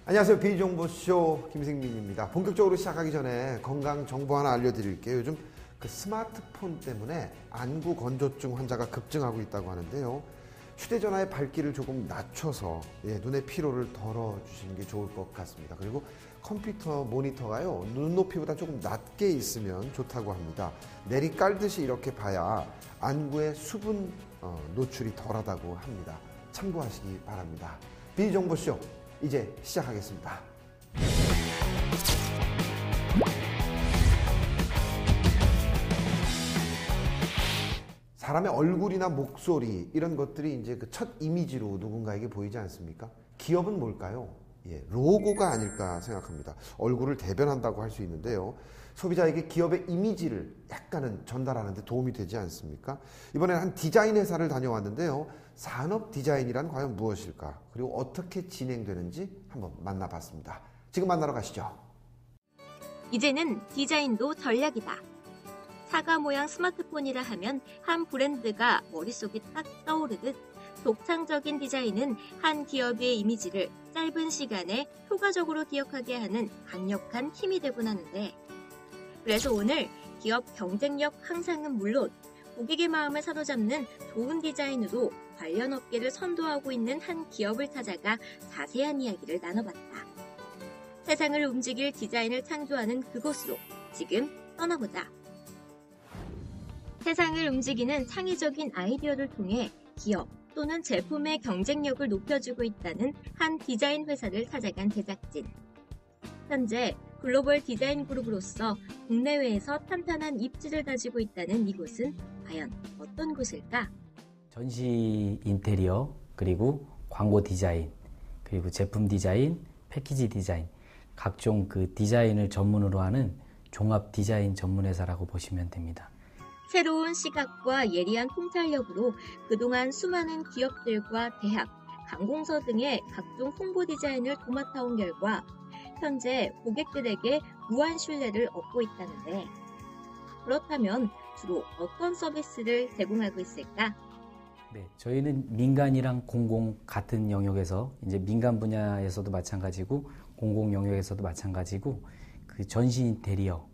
안녕하세요. 비정보쇼 김승민입니다. 본격적으로 시작하기 전에 건강 정보 하나 알려드릴게요. 요즘 그 스마트폰 때문에 안구 건조증 환자가 급증하고 있다고 하는데요. 휴대전화의 밝기를 조금 낮춰서 눈의 피로를 덜어주시는 게 좋을 것 같습니다. 그리고 컴퓨터 모니터가요, 눈높이보다 조금 낮게 있으면 좋다고 합니다. 내리 깔듯이 이렇게 봐야 안구의 수분 노출이 덜하다고 합니다. 참고하시기 바랍니다. 비정보쇼 이제 시작하겠습니다. 사람의 얼굴이나 목소리 이런 것들이 이제 그 첫 이미지로 누군가에게 보이지 않습니까? 기업은 뭘까요? 로고가 아닐까 생각합니다. 얼굴을 대변한다고 할 수 있는데요. 소비자에게 기업의 이미지를 약간은 전달하는 데 도움이 되지 않습니까? 이번에는 한 디자인 회사를 다녀왔는데요. 산업 디자인이란 과연 무엇일까? 그리고 어떻게 진행되는지 한번 만나봤습니다. 지금 만나러 가시죠. 이제는 디자인도 전략이다. 사과 모양 스마트폰이라 하면 한 브랜드가 머릿속에 딱 떠오르듯 독창적인 디자인은 한 기업의 이미지를 짧은 시간에 효과적으로 기억하게 하는 강력한 힘이 되곤 하는데, 그래서 오늘 기업 경쟁력 향상은 물론 고객의 마음을 사로잡는 좋은 디자인으로 관련 업계를 선도하고 있는 한 기업을 찾아가 자세한 이야기를 나눠봤다. 세상을 움직일 디자인을 창조하는 그곳으로 지금 떠나보자. 세상을 움직이는 창의적인 아이디어를 통해 기업 또는 제품의 경쟁력을 높여주고 있다는 한 디자인 회사를 찾아간 제작진. 현재 글로벌 디자인 그룹으로서 국내외에서 탄탄한 입지를 가지고 있다는 이곳은 과연 어떤 곳일까? 전시 인테리어, 그리고 광고 디자인, 그리고 제품 디자인, 패키지 디자인, 각종 그 디자인을 전문으로 하는 종합 디자인 전문 회사라고 보시면 됩니다. 새로운 시각과 예리한 통찰력으로 그동안 수많은 기업들과 대학, 관공서 등의 각종 홍보 디자인을 도맡아온 결과 현재 고객들에게 무한 신뢰를 얻고 있다는데, 그렇다면 주로 어떤 서비스를 제공하고 있을까? 네, 저희는 민간이랑 공공 같은 영역에서 이제 민간 분야에서도 마찬가지고 공공 영역에서도 마찬가지고 그 전시 인테리어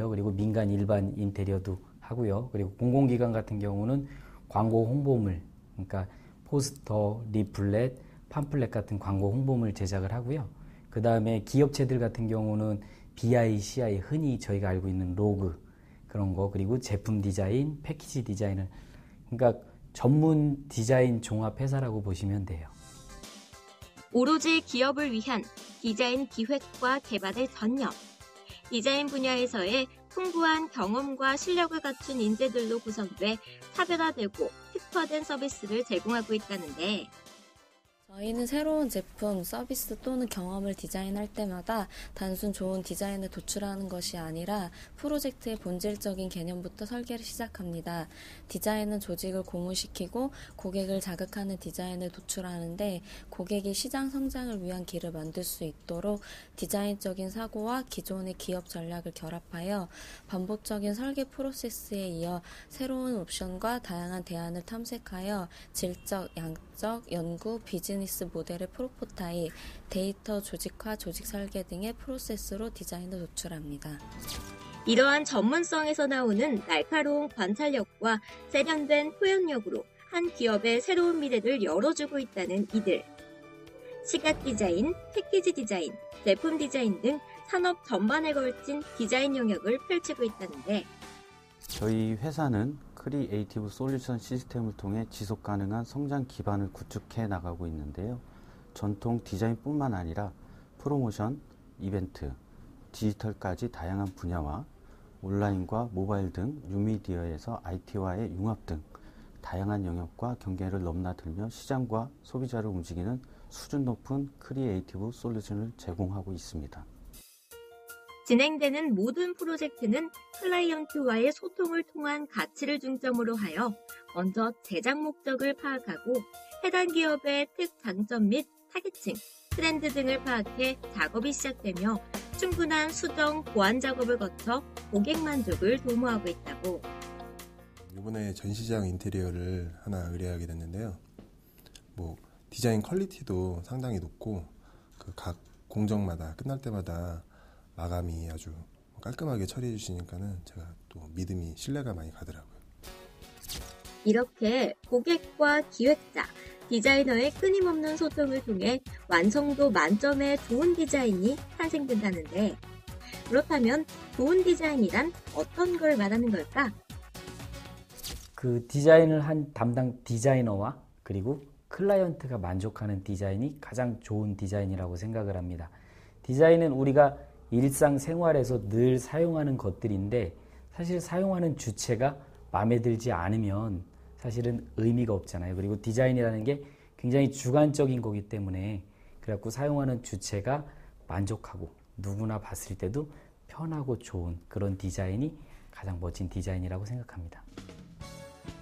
그리고 민간 일반 인테리어도 하고요. 그리고 공공기관 같은 경우는 광고 홍보물, 그러니까 포스터, 리플렛, 팜플렛 같은 광고 홍보물 제작을 하고요. 그 다음에 기업체들 같은 경우는 BI, CI, 흔히 저희가 알고 있는 로그 그런 거, 그리고 제품 디자인, 패키지 디자인을, 그러니까 전문 디자인 종합 회사라고 보시면 돼요. 오로지 기업을 위한 디자인 기획과 개발에 전념. 디자인 분야에서의 풍부한 경험과 실력을 갖춘 인재들로 구성돼 차별화되고 특화된 서비스를 제공하고 있다는데, 저희는 새로운 제품, 서비스 또는 경험을 디자인할 때마다 단순 좋은 디자인을 도출하는 것이 아니라 프로젝트의 본질적인 개념부터 설계를 시작합니다. 디자인은 조직을 고무시키고 고객을 자극하는 디자인을 도출하는데, 고객이 시장 성장을 위한 길을 만들 수 있도록 디자인적인 사고와 기존의 기업 전략을 결합하여 반복적인 설계 프로세스에 이어 새로운 옵션과 다양한 대안을 탐색하여 질적, 양적, 연구, 비즈니스 모델의 프로토타입, 데이터 조직화, 조직 설계 등의 프로세스로 디자인을 도출합니다. 이러한 전문성에서 나오는 날카로운 관찰력과 세련된 표현력으로 한 기업의 새로운 미래를 열어주고 있다는 이들. 시각 디자인, 패키지 디자인, 제품 디자인 등 산업 전반에 걸친 디자인 영역을 펼치고 있다는데, 저희 회사는 크리에이티브 솔루션 시스템을 통해 지속 가능한 성장 기반을 구축해 나가고 있는데요. 전통 디자인뿐만 아니라 프로모션, 이벤트, 디지털까지 다양한 분야와 온라인과 모바일 등 뉴미디어에서 IT와의 융합 등 다양한 영역과 경계를 넘나들며 시장과 소비자를 움직이는 수준 높은 크리에이티브 솔루션을 제공하고 있습니다. 진행되는 모든 프로젝트는 클라이언트와의 소통을 통한 가치를 중점으로 하여 먼저 제작 목적을 파악하고 해당 기업의 특장점 및 타겟층, 트렌드 등을 파악해 작업이 시작되며 충분한 수정, 보완 작업을 거쳐 고객 만족을 도모하고 있다고. 이번에 전시장 인테리어를 하나 의뢰하게 됐는데요. 디자인 퀄리티도 상당히 높고 그 각 공정마다 끝날 때마다 마감이 아주 깔끔하게 처리해 주시니까는 제가 또 믿음이 신뢰가 많이 가더라고요. 이렇게 고객과 기획자, 디자이너의 끊임없는 소통을 통해 완성도 만점의 좋은 디자인이 탄생된다는데, 그렇다면 좋은 디자인이란 어떤 걸 말하는 걸까? 그 디자인을 한 담당 디자이너와 그리고 클라이언트가 만족하는 디자인이 가장 좋은 디자인이라고 생각을 합니다. 디자인은 우리가 일상생활에서 늘 사용하는 것들인데 사실 사용하는 주체가 마음에 들지 않으면 사실은 의미가 없잖아요. 그리고 디자인이라는 게 굉장히 주관적인 거기 때문에 그래갖고 사용하는 주체가 만족하고 누구나 봤을 때도 편하고 좋은 그런 디자인이 가장 멋진 디자인이라고 생각합니다.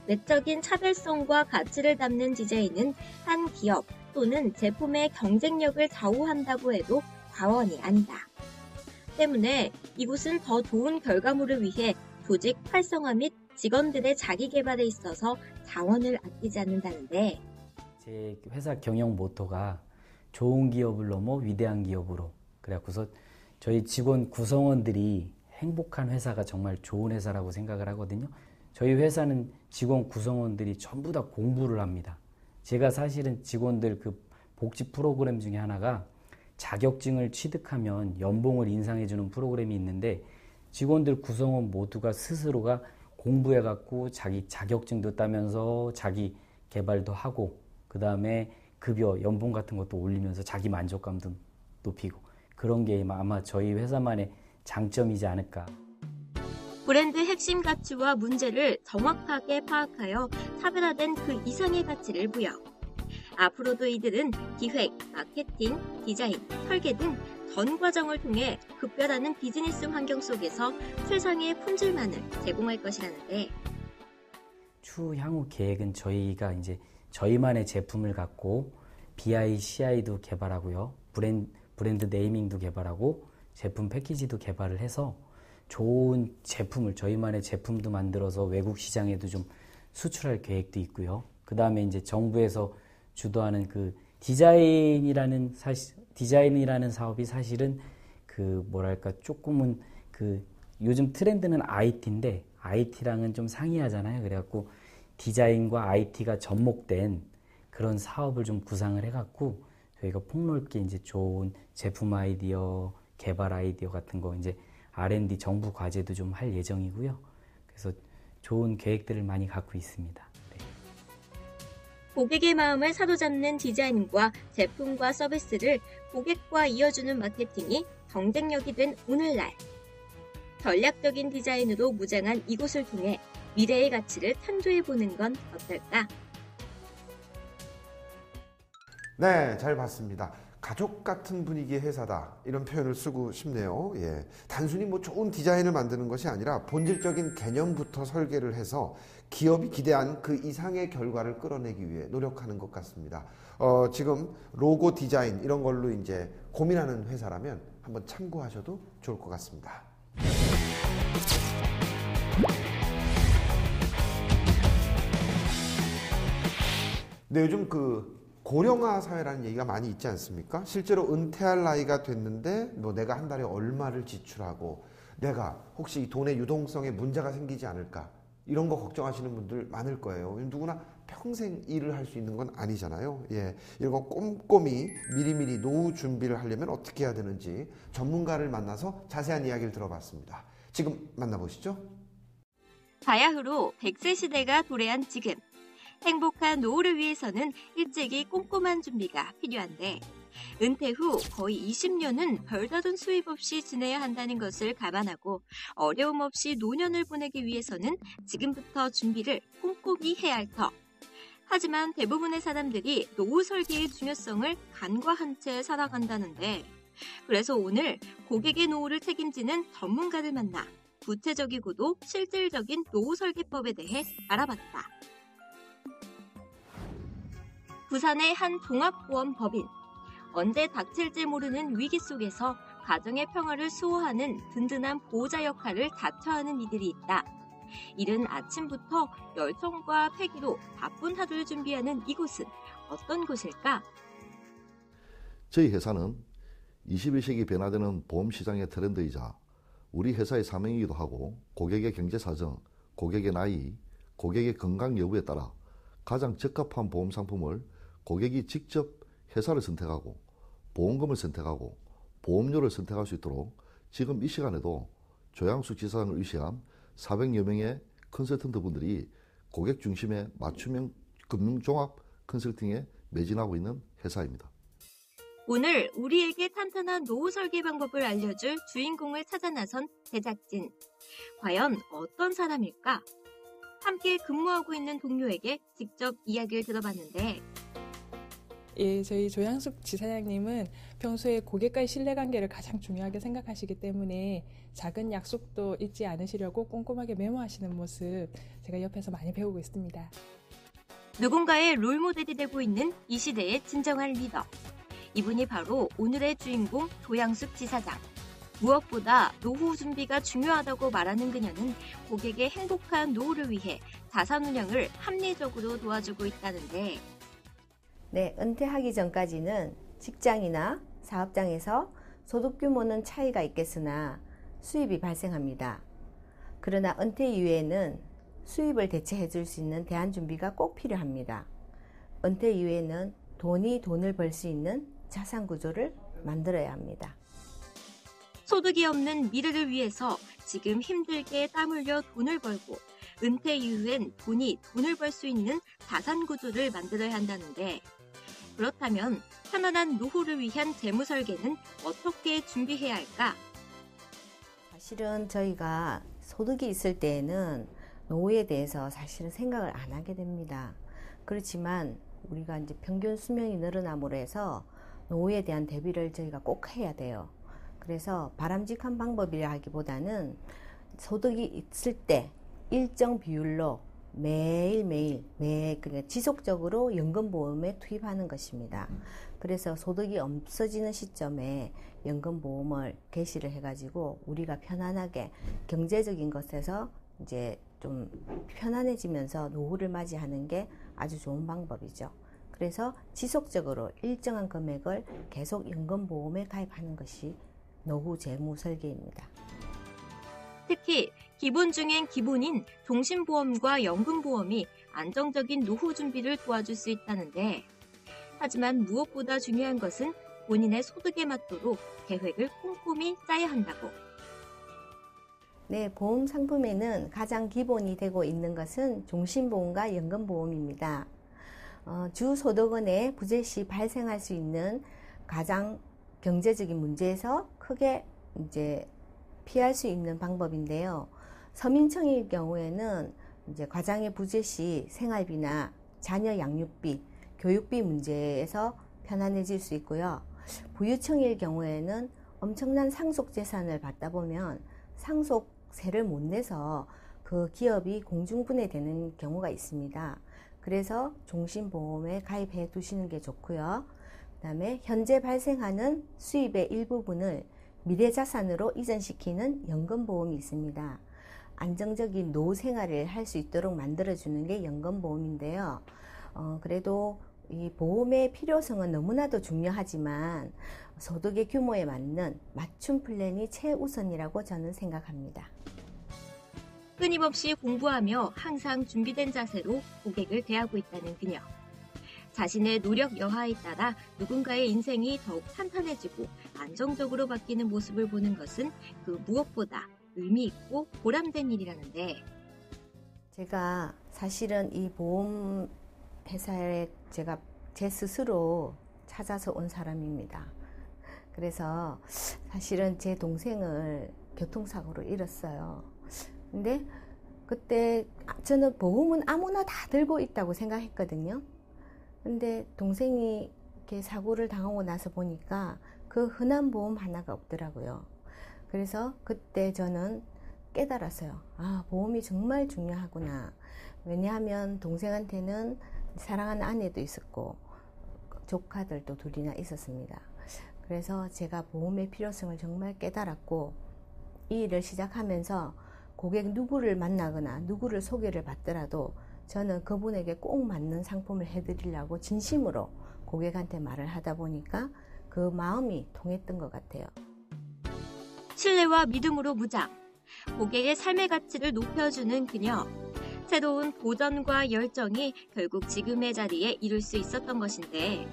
내적인 차별성과 가치를 담는 디자인은 한 기업 또는 제품의 경쟁력을 좌우한다고 해도 과언이 아니다. 때문에 이곳은 더 좋은 결과물을 위해 조직 활성화 및 직원들의 자기 개발에 있어서 자원을 아끼지 않는다는데, 제 회사 경영 모토가 좋은 기업을 넘어 위대한 기업으로, 그래갖고서 저희 직원 구성원들이 행복한 회사가 정말 좋은 회사라고 생각을 하거든요. 저희 회사는 직원 구성원들이 전부 다 공부를 합니다. 제가 사실은 직원들 그 복지 프로그램 중에 하나가 자격증을 취득하면 연봉을 인상해주는 프로그램이 있는데, 직원들 구성원 모두가 스스로가 공부해갖고 자기 자격증도 따면서 자기 개발도 하고 그 다음에 급여, 연봉 같은 것도 올리면서 자기 만족감도 높이고, 그런 게 아마 저희 회사만의 장점이지 않을까. 브랜드 핵심 가치와 문제를 정확하게 파악하여 차별화된 그 이상의 가치를 부여. 앞으로도 이들은 기획, 마케팅, 디자인, 설계 등 전 과정을 통해 급변하는 비즈니스 환경 속에서 최상의 품질만을 제공할 것이라는데, 추후 계획은 저희가 이제 저희만의 제품을 갖고 BI, CI도 개발하고요. 브랜드 네이밍도 개발하고 제품 패키지도 개발을 해서 좋은 제품을, 저희만의 제품도 만들어서 외국 시장에도 좀 수출할 계획도 있고요. 그 다음에 이제 정부에서 주도하는 그 디자인이라는 사업이 사실은 그 뭐랄까 조금은 그 요즘 트렌드는 IT인데 IT랑은 좀 상이하잖아요. 그래갖고 디자인과 IT가 접목된 그런 사업을 좀 구상을 해갖고 저희가 폭넓게 이제 좋은 제품 아이디어, 개발 아이디어 같은 거 이제 R&D 정부 과제도 좀 할 예정이고요. 그래서 좋은 계획들을 많이 갖고 있습니다. 네. 고객의 마음을 사로잡는 디자인과 제품과 서비스를 고객과 이어주는 마케팅이 경쟁력이 된 오늘날. 전략적인 디자인으로 무장한 이곳을 통해 미래의 가치를 창조해보는 건 어떨까? 네, 잘 봤습니다. 가족 같은 분위기의 회사다, 이런 표현을 쓰고 싶네요. 예, 단순히 뭐 좋은 디자인을 만드는 것이 아니라 본질적인 개념부터 설계를 해서 기업이 기대한 그 이상의 결과를 끌어내기 위해 노력하는 것 같습니다. 지금 로고 디자인 이런 걸로 이제 고민하는 회사라면 한번 참고하셔도 좋을 것 같습니다. 네, 요즘 그 고령화 사회라는 얘기가 많이 있지 않습니까? 실제로 은퇴할 나이가 됐는데 뭐 내가 한 달에 얼마를 지출하고 내가 혹시 이 돈의 유동성에 문제가 생기지 않을까, 이런 거 걱정하시는 분들 많을 거예요. 누구나 평생 일을 할 수 있는 건 아니잖아요. 예, 이런 거 꼼꼼히 미리미리 노후 준비를 하려면 어떻게 해야 되는지 전문가를 만나서 자세한 이야기를 들어봤습니다. 지금 만나보시죠. 바야흐로 100세 시대가 도래한 지금, 행복한 노후를 위해서는 일찍이 꼼꼼한 준비가 필요한데, 은퇴 후 거의 20년은 별다른 수입 없이 지내야 한다는 것을 감안하고 어려움 없이 노년을 보내기 위해서는 지금부터 준비를 꼼꼼히 해야 할 터. 하지만 대부분의 사람들이 노후 설계의 중요성을 간과한 채 살아간다는데, 그래서 오늘 고객의 노후를 책임지는 전문가를 만나 구체적이고도 실질적인 노후 설계법에 대해 알아봤다. 부산의 한 종합보험법인. 언제 닥칠지 모르는 위기 속에서 가정의 평화를 수호하는 든든한 보호자 역할을 자처하는 이들이 있다. 이른 아침부터 열정과 패기로 바쁜 하루를 준비하는 이곳은 어떤 곳일까? 저희 회사는 21세기 변화되는 보험 시장의 트렌드이자 우리 회사의 사명이기도 하고 고객의 경제 사정, 고객의 나이, 고객의 건강 여부에 따라 가장 적합한 보험 상품을 고객이 직접 회사를 선택하고 보험금을 선택하고 보험료를 선택할 수 있도록 지금 이 시간에도 조양숙 지사장을 위시한 400여 명의 컨설턴트 분들이 고객 중심의 맞춤형 금융종합 컨설팅에 매진하고 있는 회사입니다. 오늘 우리에게 탄탄한 노후 설계 방법을 알려줄 주인공을 찾아 나선 제작진. 과연 어떤 사람일까? 함께 근무하고 있는 동료에게 직접 이야기를 들어봤는데 예, 저희 조양숙 지사장님은 평소에 고객과의 신뢰관계를 가장 중요하게 생각하시기 때문에 작은 약속도 잊지 않으시려고 꼼꼼하게 메모하시는 모습 제가 옆에서 많이 배우고 있습니다. 누군가의 롤모델이 되고 있는 이 시대의 진정한 리더. 이분이 바로 오늘의 주인공 조양숙 지사장. 무엇보다 노후 준비가 중요하다고 말하는 그녀는 고객의 행복한 노후를 위해 자산운용을 합리적으로 도와주고 있다는데 네, 은퇴하기 전까지는 직장이나 사업장에서 소득 규모는 차이가 있겠으나 수입이 발생합니다. 그러나 은퇴 이후에는 수입을 대체해 줄 수 있는 대안 준비가 꼭 필요합니다. 은퇴 이후에는 돈을 벌 수 있는 자산 구조를 만들어야 합니다. 소득이 없는 미래를 위해서 지금 힘들게 땀 흘려 돈을 벌고 은퇴 이후엔 돈을 벌 수 있는 자산 구조를 만들어야 한다는데 그렇다면 편안한 노후를 위한 재무 설계는 어떻게 준비해야 할까? 사실은 저희가 소득이 있을 때에는 노후에 대해서 사실은 생각을 안 하게 됩니다. 그렇지만 우리가 이제 평균 수명이 늘어남으로 해서 노후에 대한 대비를 저희가 꼭 해야 돼요. 그래서 바람직한 방법이라기보다는 소득이 있을 때 일정 비율로 매일 그러니까 지속적으로 연금보험에 투입하는 것입니다. 그래서 소득이 없어지는 시점에 연금보험을 개시를 해가지고 우리가 편안하게 경제적인 것에서 이제 좀 편안해지면서 노후를 맞이하는 게 아주 좋은 방법이죠. 그래서 지속적으로 일정한 금액을 계속 연금보험에 가입하는 것이 노후 재무 설계입니다. 특히 기본 중엔 기본인 종신보험과 연금보험이 안정적인 노후 준비를 도와줄 수 있다는데 하지만 무엇보다 중요한 것은 본인의 소득에 맞도록 계획을 꼼꼼히 짜야 한다고. 네, 보험 상품에는 가장 기본이 되고 있는 것은 종신보험과 연금보험입니다. 주 소득원의 부재 시 발생할 수 있는 가장 경제적인 문제에서 크게 이제 피할 수 있는 방법인데요. 서민층의 경우에는 이제 과장의 부재 시 생활비나 자녀 양육비, 교육비 문제에서 편안해질 수 있고요. 부유층일 경우에는 엄청난 상속 재산을 받다 보면 상속세를 못 내서 그 기업이 공중분해되는 경우가 있습니다. 그래서 종신보험에 가입해 두시는 게 좋고요. 그다음에 현재 발생하는 수입의 일부분을 미래자산으로 이전시키는 연금보험이 있습니다. 안정적인 노후 생활을 할 수 있도록 만들어주는 게 연금보험인데요. 그래도 이 보험의 필요성은 너무나도 중요하지만 소득의 규모에 맞는 맞춤 플랜이 최우선이라고 저는 생각합니다. 끊임없이 공부하며 항상 준비된 자세로 고객을 대하고 있다는 그녀. 자신의 노력 여하에 따라 누군가의 인생이 더욱 탄탄해지고 안정적으로 바뀌는 모습을 보는 것은 그 무엇보다 의미 있고 보람된 일이라는데 제가 사실은 이 보험 회사에 제가 제 스스로 찾아서 온 사람입니다. 그래서 사실은 제 동생을 교통사고로 잃었어요. 근데 그때 저는 보험은 아무나 다 들고 있다고 생각했거든요. 근데 동생이 이렇게 사고를 당하고 나서 보니까 그 흔한 보험 하나가 없더라고요. 그래서 그때 저는 깨달았어요. 아, 보험이 정말 중요하구나. 왜냐하면 동생한테는 사랑하는 아내도 있었고 조카들도 둘이나 있었습니다. 그래서 제가 보험의 필요성을 정말 깨달았고 이 일을 시작하면서 고객 누구를 만나거나 누구를 소개를 받더라도 저는 그분에게 꼭 맞는 상품을 해드리려고 진심으로 고객한테 말을 하다 보니까 그 마음이 통했던 것 같아요. 신뢰와 믿음으로 무장, 고객의 삶의 가치를 높여주는 그녀. 새로운 도전과 열정이 결국 지금의 자리에 이룰 수 있었던 것인데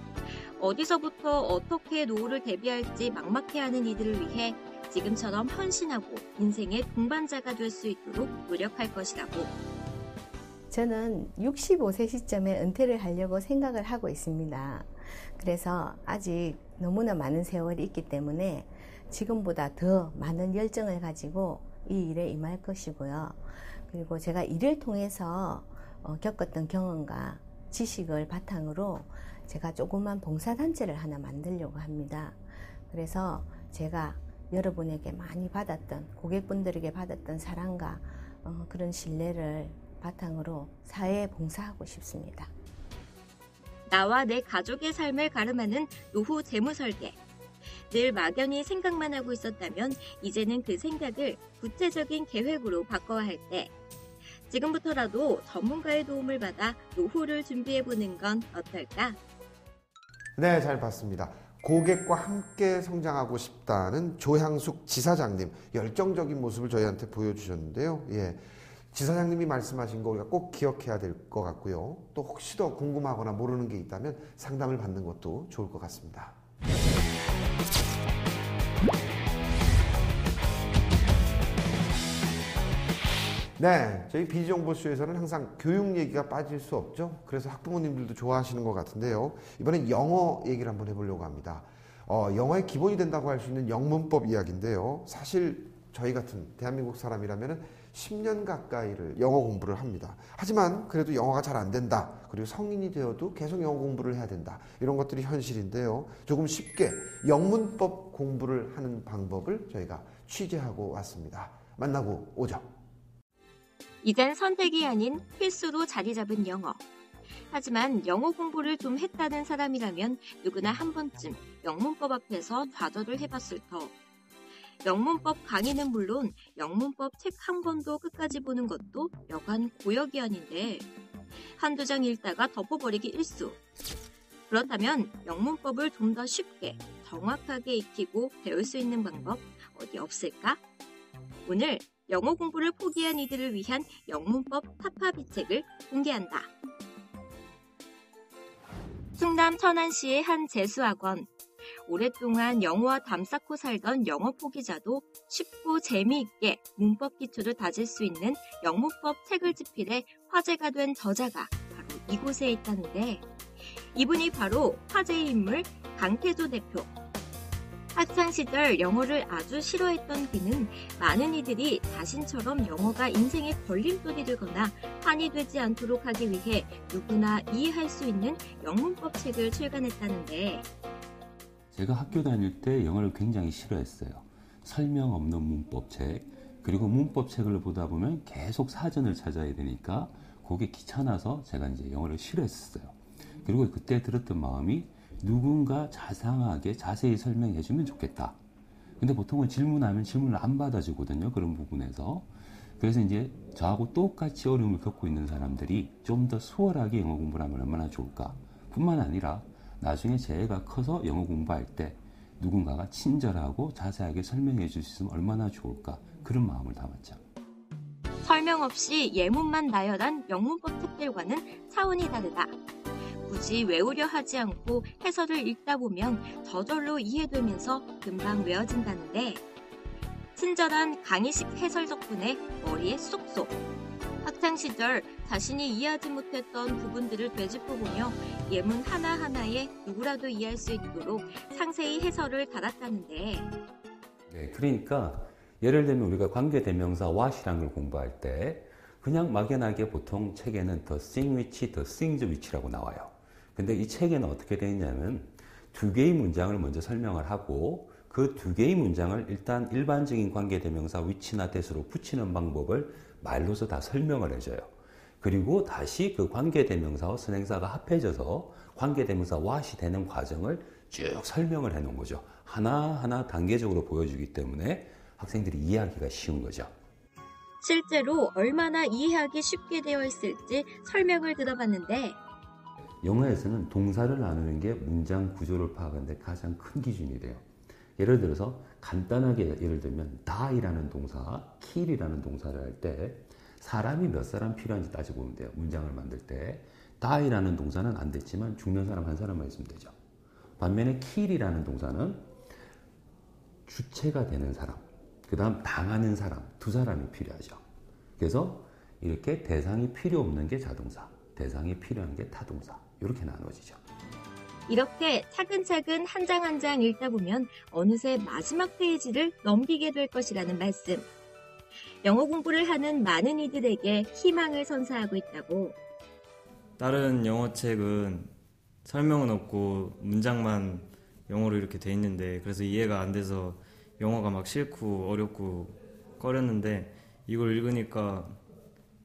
어디서부터 어떻게 노후를 대비할지 막막해하는 이들을 위해 지금처럼 헌신하고 인생의 동반자가 될 수 있도록 노력할 것이라고. 저는 65세 시점에 은퇴를 하려고 생각을 하고 있습니다. 그래서 아직 너무나 많은 세월이 있기 때문에 지금보다 더 많은 열정을 가지고 이 일에 임할 것이고요. 그리고 제가 일을 통해서 겪었던 경험과 지식을 바탕으로 제가 조그만 봉사단체를 하나 만들려고 합니다. 그래서 제가 여러분에게 많이 받았던, 고객분들에게 받았던 사랑과 그런 신뢰를 바탕으로 사회에 봉사하고 싶습니다. 나와 내 가족의 삶을 가름하는 노후 재무 설계. 늘 막연히 생각만 하고 있었다면 이제는 그 생각을 구체적인 계획으로 바꿔야 할 때, 지금부터라도 전문가의 도움을 받아 노후를 준비해보는 건 어떨까? 네, 잘 봤습니다. 고객과 함께 성장하고 싶다는 조향숙 지사장님, 열정적인 모습을 저희한테 보여주셨는데요. 예, 지사장님이 말씀하신 거 우리가 꼭 기억해야 될 것 같고요. 또 혹시 더 궁금하거나 모르는 게 있다면 상담을 받는 것도 좋을 것 같습니다. 네, 저희 비정보쇼에서는 항상 교육 얘기가 빠질 수 없죠. 그래서 학부모님들도 좋아하시는 것 같은데요. 이번엔 영어 얘기를 한번 해보려고 합니다. 영어의 기본이 된다고 할 수 있는 영문법 이야기인데요. 사실 저희 같은 대한민국 사람이라면 10년 가까이를 영어 공부를 합니다. 하지만 그래도 영어가 잘 안 된다. 그리고 성인이 되어도 계속 영어 공부를 해야 된다. 이런 것들이 현실인데요. 조금 쉽게 영문법 공부를 하는 방법을 저희가 취재하고 왔습니다. 만나고 오죠. 이젠 선택이 아닌 필수로 자리 잡은 영어. 하지만 영어 공부를 좀 했다는 사람이라면 누구나 한 번쯤 영문법 앞에서 좌절을 해봤을 터. 영문법 강의는 물론 영문법 책 한 권도 끝까지 보는 것도 여간 고역이 아닌데 한두 장 읽다가 덮어버리기 일쑤. 그렇다면 영문법을 좀 더 쉽게 정확하게 익히고 배울 수 있는 방법 어디 없을까? 오늘 영어 공부를 포기한 이들을 위한 영문법 타파비 책을 공개한다. 충남 천안시의 한 재수학원. 오랫동안 영어와 담쌓고 살던 영어 포기자도 쉽고 재미있게 문법 기초를 다질 수 있는 영문법 책을 집필해 화제가 된 저자가 바로 이곳에 있다는데, 이분이 바로 화제의 인물 강태조 대표. 학창시절 영어를 아주 싫어했던 그는 많은 이들이 자신처럼 영어가 인생의 걸림돌이 되거나 한이 되지 않도록 하기 위해 누구나 이해할 수 있는 영문법 책을 출간했다는데, 제가 학교 다닐 때 영어를 굉장히 싫어했어요. 설명 없는 문법책, 그리고 문법책을 보다 보면 계속 사전을 찾아야 되니까 그게 귀찮아서 제가 이제 영어를 싫어했어요. 그리고 그때 들었던 마음이 누군가 자상하게 자세히 설명해주면 좋겠다. 근데 보통은 질문하면 질문을 안 받아주거든요. 그런 부분에서. 그래서 이제 저하고 똑같이 어려움을 겪고 있는 사람들이 좀 더 수월하게 영어 공부를 하면 얼마나 좋을까. 뿐만 아니라 나중에 제 애가 커서 영어 공부할 때 누군가가 친절하고 자세하게 설명해 줄 수 있으면 얼마나 좋을까. 그런 마음을 담았죠. 설명 없이 예문만 나열한 영문법 책들과는 차원이 다르다. 굳이 외우려 하지 않고 해설을 읽다 보면 저절로 이해되면서 금방 외워진다는데, 친절한 강의식 해설 덕분에 머리에 쏙쏙. 학창시절 자신이 이해하지 못했던 부분들을 되짚어보며 예문 하나하나에 누구라도 이해할 수 있도록 상세히 해설을 달았다는데, 네, 그러니까 예를 들면 우리가 관계대명사 what이라는 걸 공부할 때 그냥 막연하게 보통 책에는 the thing which, the things which라고 나와요. 근데 이 책에는 어떻게 되어 있냐면 두 개의 문장을 먼저 설명을 하고 그 두 개의 문장을 일단 일반적인 관계대명사 which나 that으로 붙이는 방법을 말로서 다 설명을 해줘요. 그리고 다시 그 관계대명사와 선행사가 합해져서 관계대명사 what이 되는 과정을 쭉 설명을 해놓은 거죠. 하나하나 단계적으로 보여주기 때문에 학생들이 이해하기가 쉬운 거죠. 실제로 얼마나 이해하기 쉽게 되어 있을지 설명을 들어봤는데, 영어에서는 동사를 나누는 게 문장 구조를 파악하는 데 가장 큰 기준이 돼요. 예를 들어서 간단하게 예를 들면 die라는 동사, kill이라는 동사를 할 때 사람이 몇 사람 필요한지 따져보면 돼요. 문장을 만들 때. die라는 동사는 안 됐지만 죽는 사람 한 사람만 있으면 되죠. 반면에 kill이라는 동사는 주체가 되는 사람, 그 다음 당하는 사람, 두 사람이 필요하죠. 그래서 이렇게 대상이 필요 없는 게 자동사, 대상이 필요한 게 타동사, 이렇게 나누어지죠. 이렇게 차근차근 한 장 한 장 읽다 보면 어느새 마지막 페이지를 넘기게 될 것이라는 말씀. 영어 공부를 하는 많은 이들에게 희망을 선사하고 있다고. 다른 영어책은 설명은 없고 문장만 영어로 이렇게 돼 있는데 그래서 이해가 안 돼서 영어가 막 싫고 어렵고 꺼렸는데 이걸 읽으니까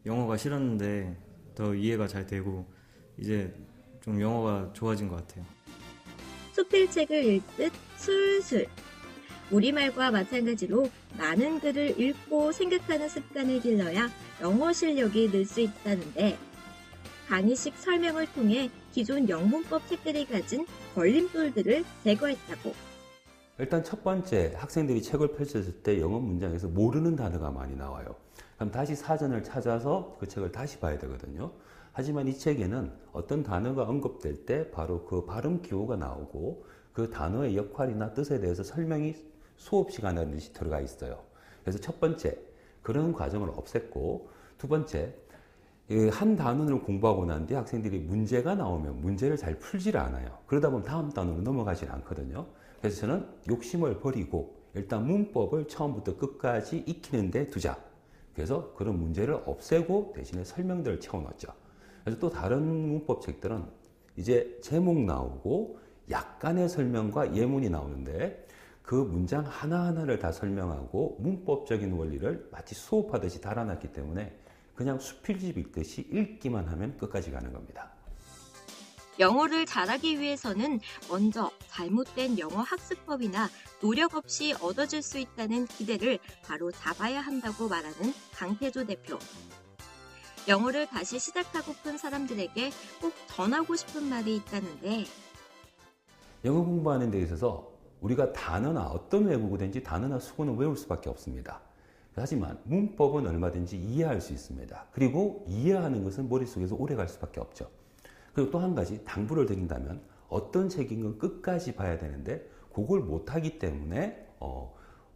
영어가 싫었는데 더 이해가 잘 되고 이제 좀 영어가 좋아진 것 같아요. 수필책을 읽듯 술술. 우리말과 마찬가지로 많은 글을 읽고 생각하는 습관을 길러야 영어 실력이 늘 수 있다는데 강의식 설명을 통해 기존 영문법 책들이 가진 걸림돌들을 제거했다고. 일단 첫 번째, 학생들이 책을 펼쳤을 때 영어 문장에서 모르는 단어가 많이 나와요. 그럼 다시 사전을 찾아서 그 책을 다시 봐야 되거든요. 하지만 이 책에는 어떤 단어가 언급될 때 바로 그 발음 기호가 나오고 그 단어의 역할이나 뜻에 대해서 설명이 수업 시간에 하듯이 들어가 있어요. 그래서 첫 번째, 그런 과정을 없앴고, 두 번째, 한 단어를 공부하고 난 뒤에 학생들이 문제가 나오면 문제를 잘 풀지를 않아요. 그러다 보면 다음 단어로 넘어가질 않거든요. 그래서 저는 욕심을 버리고 일단 문법을 처음부터 끝까지 익히는 데 두자. 그래서 그런 문제를 없애고 대신에 설명들을 채워넣었죠. 그래서 또 다른 문법 책들은 이제 제목 나오고 약간의 설명과 예문이 나오는데 그 문장 하나하나를 다 설명하고 문법적인 원리를 마치 수업하듯이 달아놨기 때문에 그냥 수필집 읽듯이 읽기만 하면 끝까지 가는 겁니다. 영어를 잘하기 위해서는 먼저 잘못된 영어 학습법이나 노력 없이 얻어질 수 있다는 기대를 바로 잡아야 한다고 말하는 강태조 대표. 영어를 다시 시작하고픈 사람들에게 꼭 전하고 싶은 말이 있다는데 영어 공부하는 데 있어서 우리가 단어나 어떤 외국어든지 단어나 수어는 외울 수밖에 없습니다. 하지만 문법은 얼마든지 이해할 수 있습니다. 그리고 이해하는 것은 머릿속에서 오래 갈 수밖에 없죠. 그리고 또 한 가지 당부를 드린다면 어떤 책인 건 끝까지 봐야 되는데 그걸 못하기 때문에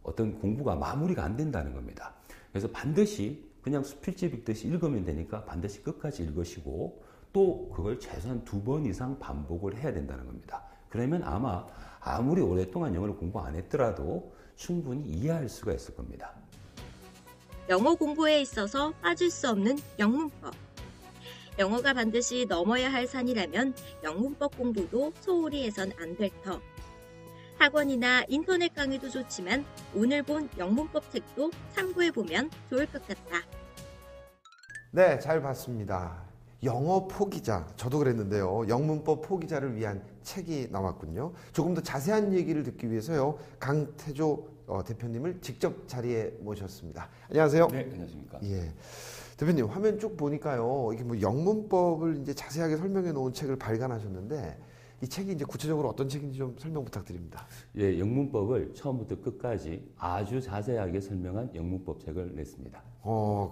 어떤 공부가 마무리가 안 된다는 겁니다. 그래서 반드시 그냥 수필집 읽듯이 읽으면 되니까 반드시 끝까지 읽으시고 또 그걸 최소한 2번 이상 반복을 해야 된다는 겁니다. 그러면 아마 아무리 오랫동안 영어를 공부 안 했더라도 충분히 이해할 수가 있을 겁니다. 영어 공부에 있어서 빠질 수 없는 영문법. 영어가 반드시 넘어야 할 산이라면 영문법 공부도 소홀히 해선 안 될 터. 학원이나 인터넷 강의도 좋지만 오늘 본 영문법 책도 참고해보면 좋을 것 같다. 네, 잘 봤습니다. 영어 포기자, 저도 그랬는데요. 영문법 포기자를 위한 책이 나왔군요. 조금 더 자세한 얘기를 듣기 위해서요. 강태조 대표님을 직접 자리에 모셨습니다. 안녕하세요. 네, 안녕하십니까. 예. 대표님, 화면 쭉 보니까요. 이게 뭐 영문법을 이제 자세하게 설명해 놓은 책을 발간하셨는데 이 책이 이제 구체적으로 어떤 책인지 좀 설명 부탁드립니다. 예, 영문법을 처음부터 끝까지 아주 자세하게 설명한 영문법 책을 냈습니다.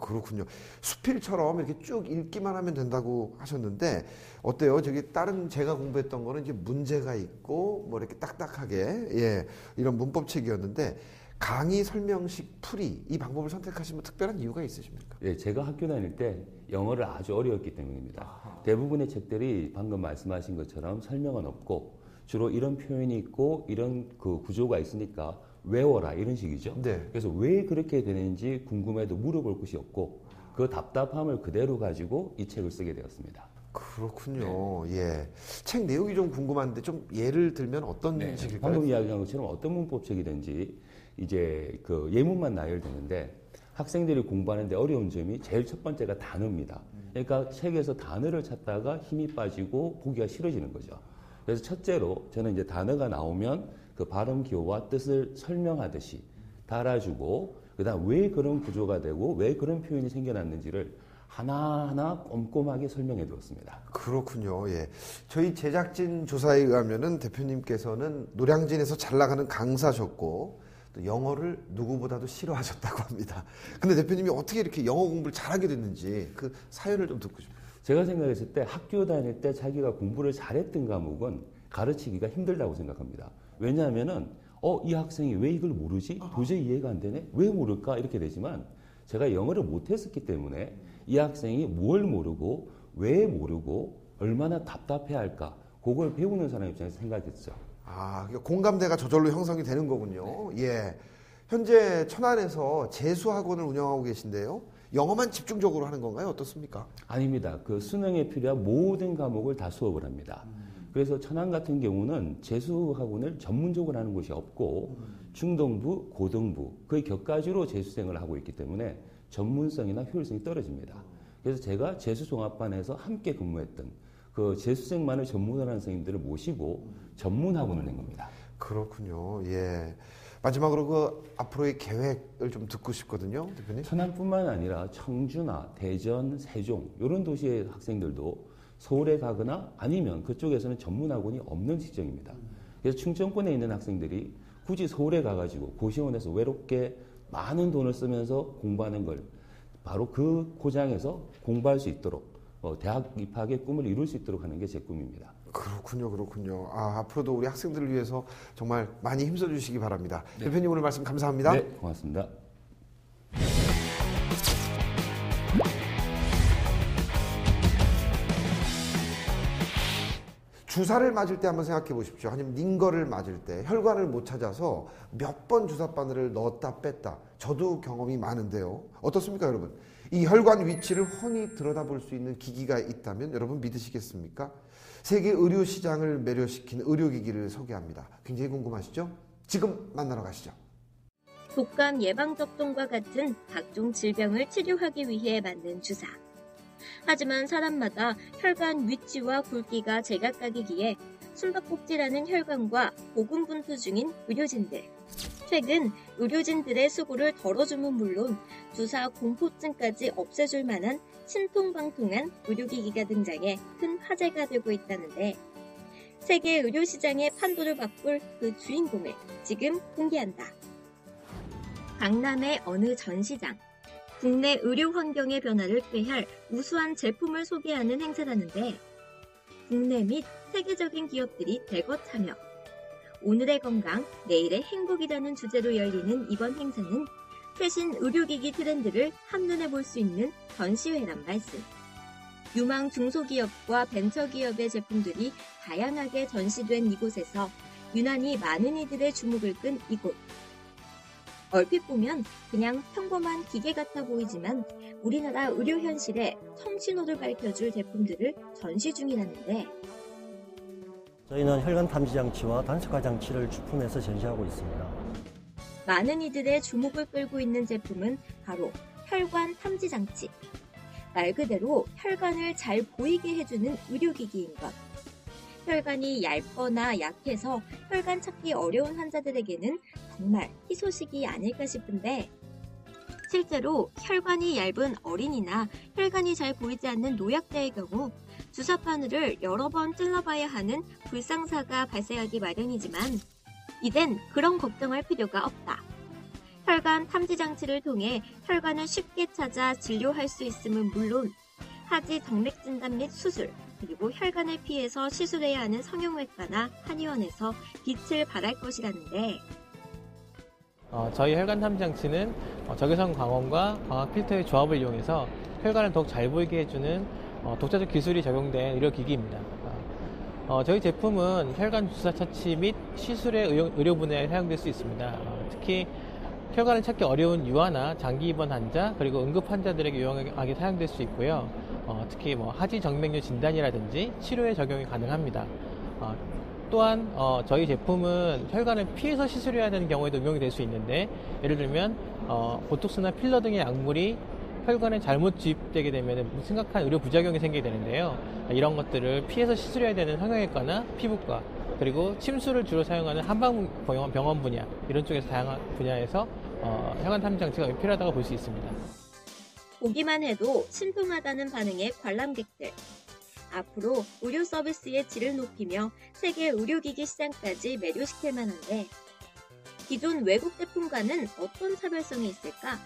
그렇군요. 수필처럼 이렇게 쭉 읽기만 하면 된다고 하셨는데 어때요? 저기 다른 제가 공부했던 거는 이제 문제가 있고 뭐 이렇게 딱딱하게 이런 문법책이었는데 강의 설명식 풀이 이 방법을 선택하시면 특별한 이유가 있으십니까? 예, 제가 학교 다닐 때 영어를 아주 어려웠기 때문입니다. 대부분의 책들이 방금 말씀하신 것처럼 설명은 없고 주로 이런 표현이 있고 이런 그 구조가 있으니까 외워라 이런 식이죠. 네. 그래서 왜 그렇게 되는지 궁금해도 물어볼 곳이 없고 그 답답함을 그대로 가지고 이 책을 쓰게 되었습니다. 그렇군요. 네. 예. 책 내용이 좀 궁금한데 좀 예를 들면 어떤 식일까요? 방금 이야기한 것처럼 어떤 문법책이든지 이제 그 예문만 나열되는데 학생들이 공부하는데 어려운 점이 제일 첫 번째가 단어입니다. 그러니까 책에서 단어를 찾다가 힘이 빠지고 보기가 싫어지는 거죠. 그래서 첫째로 저는 이제 단어가 나오면 그 발음 기호와 뜻을 설명하듯이 달아주고 그다음 왜 그런 구조가 되고 왜 그런 표현이 생겨났는지를 하나하나 꼼꼼하게 설명해 두었습니다. 그렇군요. 예. 저희 제작진 조사에 의하면은 대표님께서는 노량진에서 잘 나가는 강사셨고 또 영어를 누구보다도 싫어하셨다고 합니다. 근데 대표님이 어떻게 이렇게 영어 공부를 잘하게 됐는지 그 사연을 좀 듣고 싶어요. 제가 생각했을 때 학교 다닐 때 자기가 공부를 잘했던 과목은 가르치기가 힘들다고 생각합니다. 왜냐하면은 이 학생이 왜 이걸 모르지? 도저히 이해가 안 되네? 왜 모를까? 이렇게 되지만 제가 영어를 못했었기 때문에 이 학생이 뭘 모르고 왜 모르고 얼마나 답답해할까? 그걸 배우는 사람 입장에서 생각했죠. 그러니까 공감대가 저절로 형성이 되는 거군요. 네. 예. 현재 천안에서 재수학원을 운영하고 계신데요. 영어만 집중적으로 하는 건가요? 어떻습니까? 아닙니다. 그 수능에 필요한 모든 과목을 다 수업을 합니다. 그래서 천안 같은 경우는 재수학원을 전문적으로 하는 곳이 없고 중등부, 고등부 거의 격가지로 재수생을 하고 있기 때문에 전문성이나 효율성이 떨어집니다. 그래서 제가 재수종합반에서 함께 근무했던 그 재수생만을 전문으로 하는 선생님들을 모시고 전문학원을 낸 겁니다. 그렇군요. 예. 마지막으로 그 앞으로의 계획을 좀 듣고 싶거든요, 대표님. 천안뿐만 아니라 청주나 대전, 세종 이런 도시의 학생들도 서울에 가거나 아니면 그쪽에서는 전문학원이 없는 지정입니다. 그래서 충청권에 있는 학생들이 굳이 서울에 가가지고 고시원에서 외롭게 많은 돈을 쓰면서 공부하는 걸 바로 그 고장에서 공부할 수 있도록 대학 입학의 꿈을 이룰 수 있도록 하는 게 제 꿈입니다. 그렇군요. 앞으로도 우리 학생들을 위해서 정말 많이 힘써 주시기 바랍니다. 네. 대표님 오늘 말씀 감사합니다. 네, 고맙습니다. 주사를 맞을 때 한번 생각해 보십시오. 아니면 링거를 맞을 때 혈관을 못 찾아서 몇 번 주사바늘을 넣었다 뺐다. 저도 경험이 많은데요. 어떻습니까, 여러분? 이 혈관 위치를 훤히 들여다볼 수 있는 기기가 있다면 여러분 믿으시겠습니까? 세계 의료 시장을 매료시킨 의료기기를 소개합니다. 굉장히 궁금하시죠? 지금 만나러 가시죠. 독감 예방접종과 같은 각종 질병을 치료하기 위해 만든 주사. 하지만 사람마다 혈관 위치와 굵기가 제각각이기에 숨바꼭질하는 혈관과 고군분투 중인 의료진들. 최근 의료진들의 수고를 덜어주면 물론 주사 공포증까지 없애줄 만한 신통방통한 의료기기가 등장해 큰 화제가 되고 있다는데 세계 의료시장의 판도를 바꿀 그 주인공을 지금 공개한다. 강남의 어느 전시장. 국내 의료 환경의 변화를 꾀할 우수한 제품을 소개하는 행사라는데 국내 및 세계적인 기업들이 대거 참여. 오늘의 건강, 내일의 행복이라는 주제로 열리는 이번 행사는 최신 의료기기 트렌드를 한눈에 볼 수 있는 전시회란 말씀. 유망 중소기업과 벤처기업의 제품들이 다양하게 전시된 이곳에서 유난히 많은 이들의 주목을 끈 이곳. 얼핏 보면 그냥 평범한 기계 같아 보이지만 우리나라 의료 현실의 청신호를 밝혀줄 제품들을 전시 중이라는데 저희는 혈관 탐지 장치와 단속화 장치를 주품해서 전시하고 있습니다. 많은 이들의 주목을 끌고 있는 제품은 바로 혈관 탐지 장치. 말 그대로 혈관을 잘 보이게 해주는 의료기기인 것. 혈관이 얇거나 약해서 혈관 찾기 어려운 환자들에게는 정말 희소식이 아닐까 싶은데 실제로 혈관이 얇은 어린이나 혈관이 잘 보이지 않는 노약자의 경우 주사바늘을 여러 번 찔러봐야 하는 불상사가 발생하기 마련이지만 이젠 그런 걱정할 필요가 없다. 혈관 탐지 장치를 통해 혈관을 쉽게 찾아 진료할 수 있음은 물론 하지 정맥 진단 및 수술, 그리고 혈관을 피해서 시술해야 하는 성형외과나 한의원에서 빛을 발할 것이라는데 저희 혈관 탐지 장치는 적외선 광원과 광학 필터의 조합을 이용해서 혈관을 더욱 잘 보이게 해주는 독자적 기술이 적용된 의료기기입니다. 저희 제품은 혈관 주사 처치 및 시술의 의료 분야에 사용될 수 있습니다. 특히 혈관을 찾기 어려운 유아나 장기 입원 환자 그리고 응급 환자들에게 유용하게 사용될 수 있고요. 특히 하지 정맥류 진단이라든지 치료에 적용이 가능합니다. 또한 저희 제품은 혈관을 피해서 시술해야 되는 경우에도 응용이 될 수 있는데 예를 들면 보톡스나 필러 등의 약물이 혈관에 잘못 주입되게 되면 심각한 의료 부작용이 생기게 되는데요. 이런 것들을 피해서 시술해야 되는 성형외과나 피부과 그리고 침수를 주로 사용하는 한방병원 분야 이런 쪽에서 다양한 분야에서 혈관 탐지 장치가 필요하다고 볼 수 있습니다. 보기만 해도 신통하다는 반응의 관람객들. 앞으로 의료 서비스의 질을 높이며 세계 의료기기 시장까지 매료시킬 만한데 기존 외국 제품과는 어떤 차별성이 있을까?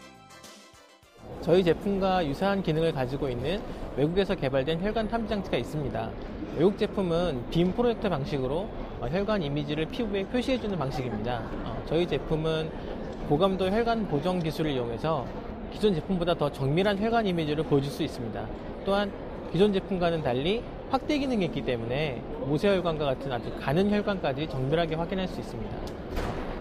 저희 제품과 유사한 기능을 가지고 있는 외국에서 개발된 혈관 탐지 장치가 있습니다. 외국 제품은 빔 프로젝터 방식으로 혈관 이미지를 피부에 표시해주는 방식입니다. 저희 제품은 고감도 혈관 보정 기술을 이용해서 기존 제품보다 더 정밀한 혈관 이미지를 보여줄 수 있습니다. 또한 기존 제품과는 달리 확대 기능이 있기 때문에 모세혈관과 같은 아주 가는 혈관까지 정밀하게 확인할 수 있습니다.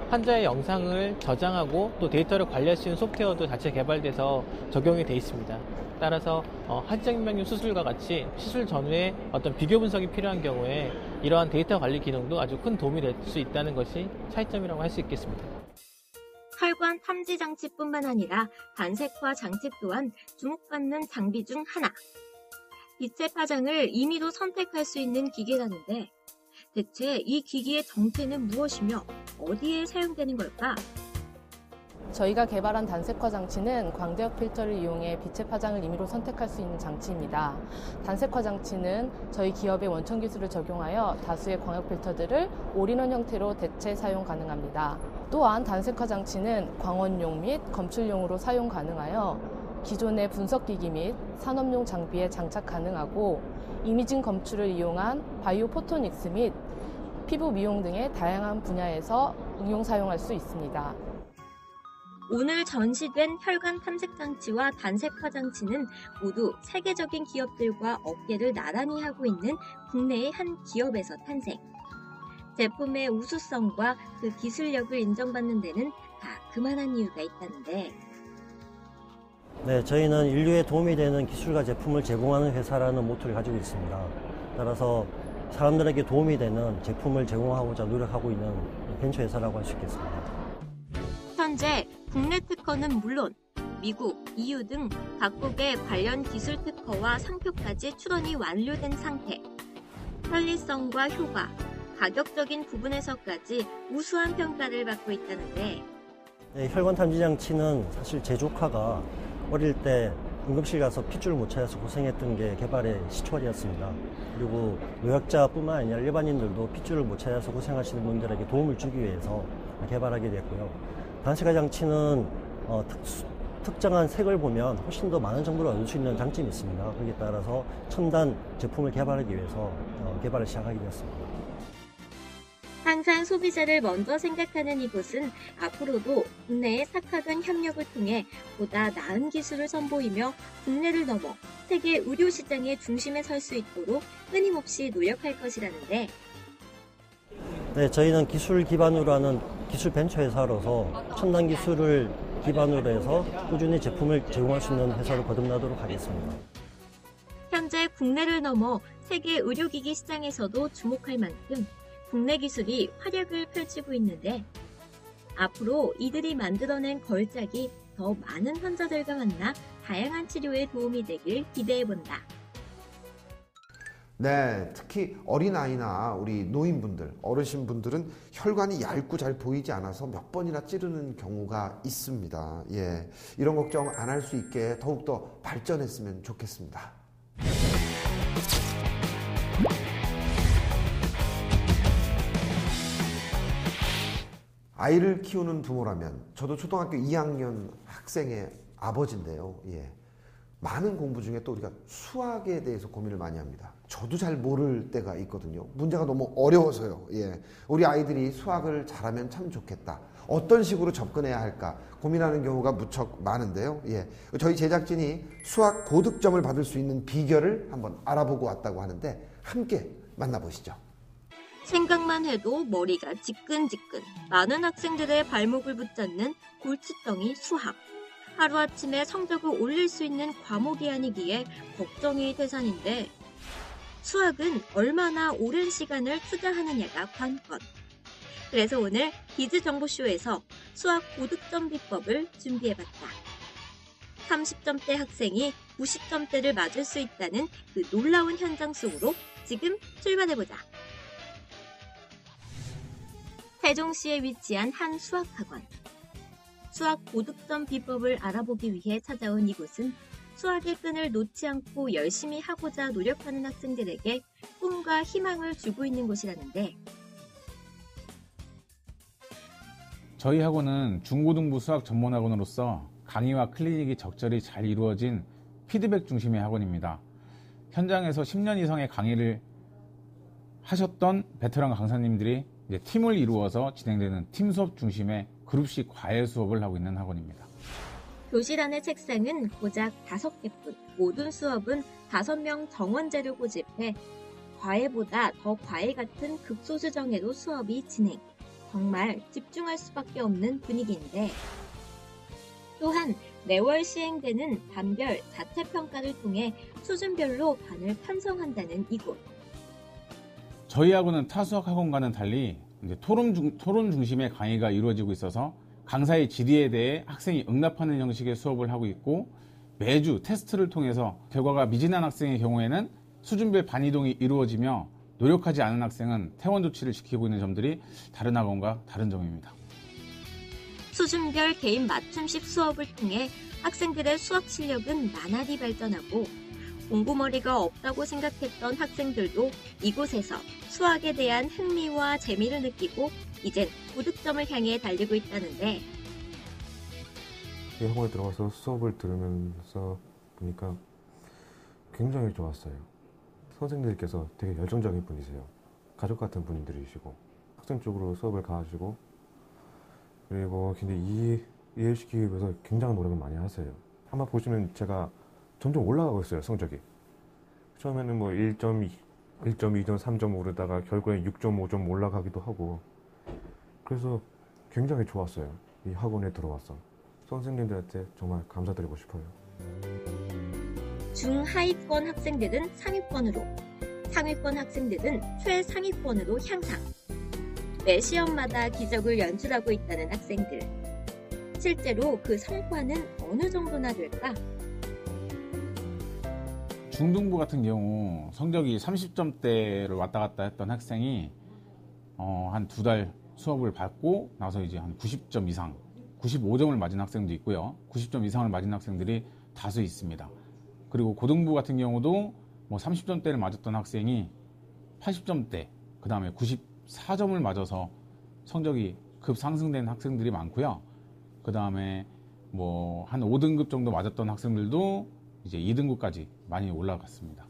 환자의 영상을 저장하고 또 데이터를 관리할 수 있는 소프트웨어도 자체 개발돼서 적용이 되어 있습니다. 따라서 한정명령 수술과 같이 수술 전후에 어떤 비교 분석이 필요한 경우에 이러한 데이터 관리 기능도 아주 큰 도움이 될 수 있다는 것이 차이점이라고 할 수 있겠습니다. 혈관 탐지 장치뿐만 아니라 단색화 장치 또한 주목받는 장비 중 하나. 빛의 파장을 임의로 선택할 수 있는 기기라는데 대체 이 기기의 정체는 무엇이며 어디에 사용되는 걸까? 저희가 개발한 단색화 장치는 광대역 필터를 이용해 빛의 파장을 임의로 선택할 수 있는 장치입니다. 단색화 장치는 저희 기업의 원천 기술을 적용하여 다수의 광역 필터들을 올인원 형태로 대체 사용 가능합니다. 또한 단색화 장치는 광원용 및 검출용으로 사용 가능하여 기존의 분석기기 및 산업용 장비에 장착 가능하고 이미징 검출을 이용한 바이오 포토닉스 및 피부 미용 등의 다양한 분야에서 응용 사용할 수 있습니다. 오늘 전시된 혈관 탐색 장치와 단색화 장치는 모두 세계적인 기업들과 업계를 나란히 하고 있는 국내의 한 기업에서 탄생. 제품의 우수성과 그 기술력을 인정받는 데는 다 그만한 이유가 있다는데. 네, 저희는 인류에 도움이 되는 기술과 제품을 제공하는 회사라는 모토를 가지고 있습니다. 따라서 사람들에게 도움이 되는 제품을 제공하고자 노력하고 있는 벤처 회사라고 할 수 있겠습니다. 현재 국내 특허는 물론 미국, EU 등 각국의 관련 기술 특허와 상표까지 출원이 완료된 상태. 편리성과 효과, 가격적인 부분에서까지 우수한 평가를 받고 있다는데. 네, 혈관 탐지 장치는 사실 제 조카가 어릴 때 응급실 가서 핏줄을 못 찾아서 고생했던 게 개발의 시초리였습니다. 그리고 노약자뿐만 아니라 일반인들도 핏줄을 못 찾아서 고생하시는 분들에게 도움을 주기 위해서 개발하게 됐고요. 단색화 장치는 특정한 색을 보면 훨씬 더 많은 정보를 얻을 수 있는 장점이 있습니다. 거기에 따라서 첨단 제품을 개발하기 위해서 개발을 시작하게 되었습니다. 항상 소비자를 먼저 생각하는 이곳은 앞으로도 국내의 삭화 간 협력을 통해 보다 나은 기술을 선보이며 국내를 넘어 세계 의료 시장의 중심에 설 수 있도록 끊임없이 노력할 것이라는데. 네, 저희는 기술 기반으로 하는 기술 벤처 회사로서 첨단 기술을 기반으로 해서 꾸준히 제품을 제공할 수 있는 회사로 거듭나도록 하겠습니다. 현재 국내를 넘어 세계 의료기기 시장에서도 주목할 만큼 국내 기술이 활약을 펼치고 있는데 앞으로 이들이 만들어낸 걸작이 더 많은 환자들과 만나 다양한 치료에 도움이 되길 기대해본다. 네, 특히 어린아이나 우리 노인분들, 어르신분들은 혈관이 얇고 잘 보이지 않아서 몇 번이나 찌르는 경우가 있습니다. 예, 이런 걱정 안 할 수 있게 더욱더 발전했으면 좋겠습니다. 아이를 키우는 부모라면 저도 초등학교 2학년 학생의 아버지인데요. 예. 많은 공부 중에 또 우리가 수학에 대해서 고민을 많이 합니다. 저도 잘 모를 때가 있거든요. 문제가 너무 어려워서요. 예. 우리 아이들이 수학을 잘하면 참 좋겠다. 어떤 식으로 접근해야 할까 고민하는 경우가 무척 많은데요. 예. 저희 제작진이 수학 고득점을 받을 수 있는 비결을 한번 알아보고 왔다고 하는데 함께 만나보시죠. 생각만 해도 머리가 지끈지끈. 많은 학생들의 발목을 붙잡는 골칫덩이 수학. 하루아침에 성적을 올릴 수 있는 과목이 아니기에 걱정이 태산인데 수학은 얼마나 오랜 시간을 투자하느냐가 관건. 그래서 오늘 기즈정보쇼에서 수학 고득점 비법을 준비해봤다. 30점대 학생이 90점대를 맞을 수 있다는 그 놀라운 현장 속으로 지금 출발해보자. 세종시에 위치한 한 수학학원. 수학 고득점 비법을 알아보기 위해 찾아온 이곳은 수학의 끈을 놓지 않고 열심히 하고자 노력하는 학생들에게 꿈과 희망을 주고 있는 곳이라는데, 저희 학원은 중고등부 수학 전문학원으로서 강의와 클리닉이 적절히 잘 이루어진 피드백 중심의 학원입니다. 현장에서 10년 이상의 강의를 하셨던 베테랑 강사님들이 이제 팀을 이루어서 진행되는 팀 수업 중심의 그룹식 과외 수업을 하고 있는 학원입니다. 교실 안의 책상은 고작 5개뿐, 모든 수업은 5명 정원제를 고집해 과외보다 더 과외 같은 극소수 정예로 수업이 진행. 정말 집중할 수밖에 없는 분위기인데, 또한 매월 시행되는 단별 자체평가를 통해 수준별로 반을 편성한다는 이곳. 저희 학원은 타 수학 학원과는 달리 이제 토론 중심의 강의가 이루어지고 있어서 강사의 질의에 대해 학생이 응답하는 형식의 수업을 하고 있고, 매주 테스트를 통해서 결과가 미진한 학생의 경우에는 수준별 반이동이 이루어지며 노력하지 않은 학생은 퇴원 조치를 지키고 있는 점들이 다른 학원과 다른 점입니다. 수준별 개인 맞춤식 수업을 통해 학생들의 수학 실력은 나날이 발전하고, 공부머리가 없다고 생각했던 학생들도 이곳에서 수학에 대한 흥미와 재미를 느끼고 이젠 고득점을 향해 달리고 있다는데, 이 학원에 들어가서 수업을 들으면서 보니까 굉장히 좋았어요. 선생님들께서 되게 열정적인 분이세요. 가족 같은 분들이시고 학생 쪽으로 수업을 가지고, 그리고 근데 이해시키기 위해서 굉장한 노력을 많이 하세요. 아마 보시면 제가 점점 올라가고 있어요, 성적이. 처음에는 뭐 1.2, 1.2점, 3점 오르다가 결국엔 6.5점 올라가기도 하고, 그래서 굉장히 좋았어요. 이 학원에 들어와서 선생님들한테 정말 감사드리고 싶어요. 중하위권 학생들은 상위권으로, 상위권 학생들은 최상위권으로 향상. 매 시험마다 기적을 연출하고 있다는 학생들. 실제로 그 성과는 어느 정도나 될까? 중등부 같은 경우 성적이 30점대를 왔다 갔다 했던 학생이 한 2달 수업을 받고 나서 이제 한 90점 이상, 95점을 맞은 학생도 있고요. 90점 이상을 맞은 학생들이 다수 있습니다. 그리고 고등부 같은 경우도 뭐 30점대를 맞았던 학생이 80점대, 그 다음에 94점을 맞아서 성적이 급 상승된 학생들이 많고요. 그 다음에 뭐 한 5등급 정도 맞았던 학생들도 이제 2등급까지 많이 올라갔습니다.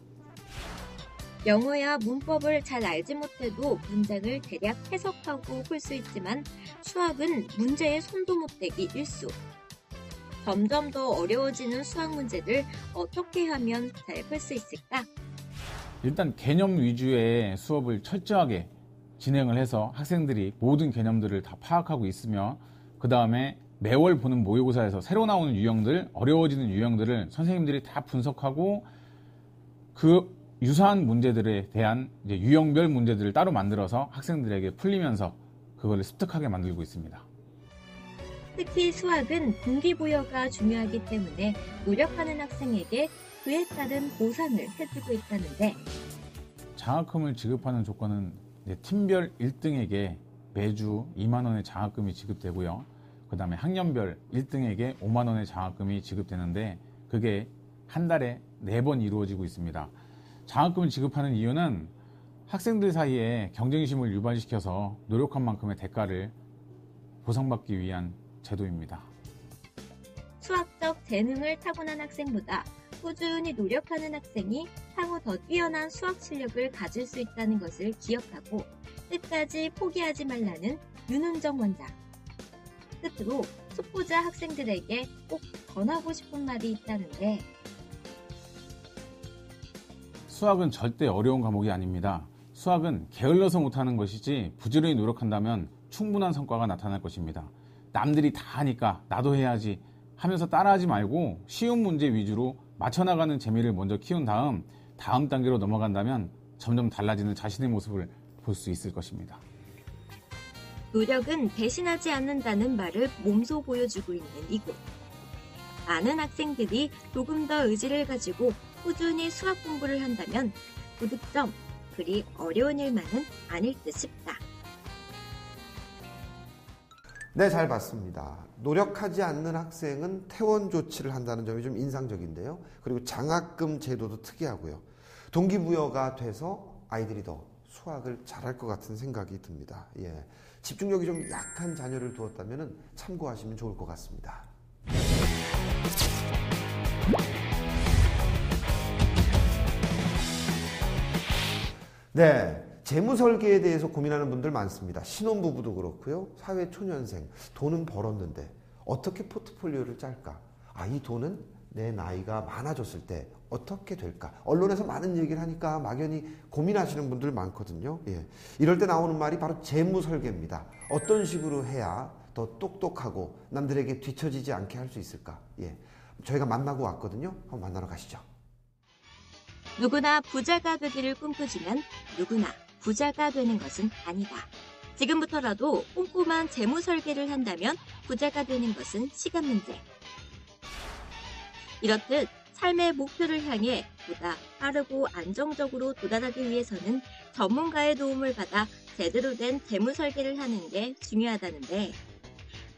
영어야 문법을 잘 알지 못해도 문장을 대략 해석하고 풀 수 있지만 수학은 문제에 손도 못 대기 일수. 점점 더 어려워지는 수학 문제들 어떻게 하면 잘 풀 수 있을까? 일단 개념 위주의 수업을 철저하게 진행을 해서 학생들이 모든 개념들을 다 파악하고 있으며, 그 다음에 매월 보는 모의고사에서 새로 나오는 유형들, 어려워지는 유형들을 선생님들이 다 분석하고 그 유사한 문제들에 대한 이제 유형별 문제들을 따로 만들어서 학생들에게 풀리면서 그걸 습득하게 만들고 있습니다. 특히 수학은 동기부여가 중요하기 때문에 노력하는 학생에게 그에 따른 보상을 해주고 있다는데, 장학금을 지급하는 조건은 이제 팀별 1등에게 매주 2만 원의 장학금이 지급되고요. 그 다음에 학년별 1등에게 5만 원의 장학금이 지급되는데, 그게 한 달에 4번 이루어지고 있습니다. 장학금을 지급하는 이유는 학생들 사이에 경쟁심을 유발시켜서 노력한 만큼의 대가를 보상받기 위한 제도입니다. 수학적 재능을 타고난 학생보다 꾸준히 노력하는 학생이 향후 더 뛰어난 수학 실력을 가질 수 있다는 것을 기억하고 끝까지 포기하지 말라는 윤은정 원장. 끝으로 숙고자 학생들에게 꼭 전하고 싶은 말이 있다는데, 수학은 절대 어려운 과목이 아닙니다. 수학은 게을러서 못하는 것이지 부지런히 노력한다면 충분한 성과가 나타날 것입니다. 남들이 다 하니까 나도 해야지 하면서 따라하지 말고 쉬운 문제 위주로 맞춰나가는 재미를 먼저 키운 다음 단계로 넘어간다면 점점 달라지는 자신의 모습을 볼 수 있을 것입니다. 노력은 배신하지 않는다는 말을 몸소 보여주고 있는 이곳. 많은 학생들이 조금 더 의지를 가지고 꾸준히 수학 공부를 한다면 고득점, 그리 어려운 일만은 아닐 듯 싶다. 네, 잘 봤습니다. 노력하지 않는 학생은 퇴원 조치를 한다는 점이 좀 인상적인데요. 그리고 장학금 제도도 특이하고요. 동기부여가 돼서 아이들이 더 수학을 잘할 것 같은 생각이 듭니다. 예, 집중력이 좀 약한 자녀를 두었다면 참고하시면 좋을 것 같습니다. 네, 재무 설계에 대해서 고민하는 분들 많습니다. 신혼부부도 그렇고요. 사회초년생, 돈은 벌었는데 어떻게 포트폴리오를 짤까? 이 돈은 내 나이가 많아졌을 때 어떻게 될까? 언론에서 많은 얘기를 하니까 막연히 고민하시는 분들 많거든요. 예. 이럴 때 나오는 말이 바로 재무 설계입니다. 어떤 식으로 해야 더 똑똑하고 남들에게 뒤처지지 않게 할 수 있을까? 예. 저희가 만나고 왔거든요. 한번 만나러 가시죠. 누구나 부자가 되기를 꿈꾸지만 누구나 부자가 되는 것은 아니다. 지금부터라도 꼼꼼한 재무 설계를 한다면 부자가 되는 것은 시간 문제. 이렇듯 삶의 목표를 향해 보다 빠르고 안정적으로 도달하기 위해서는 전문가의 도움을 받아 제대로 된 재무 설계를 하는 게 중요하다는데,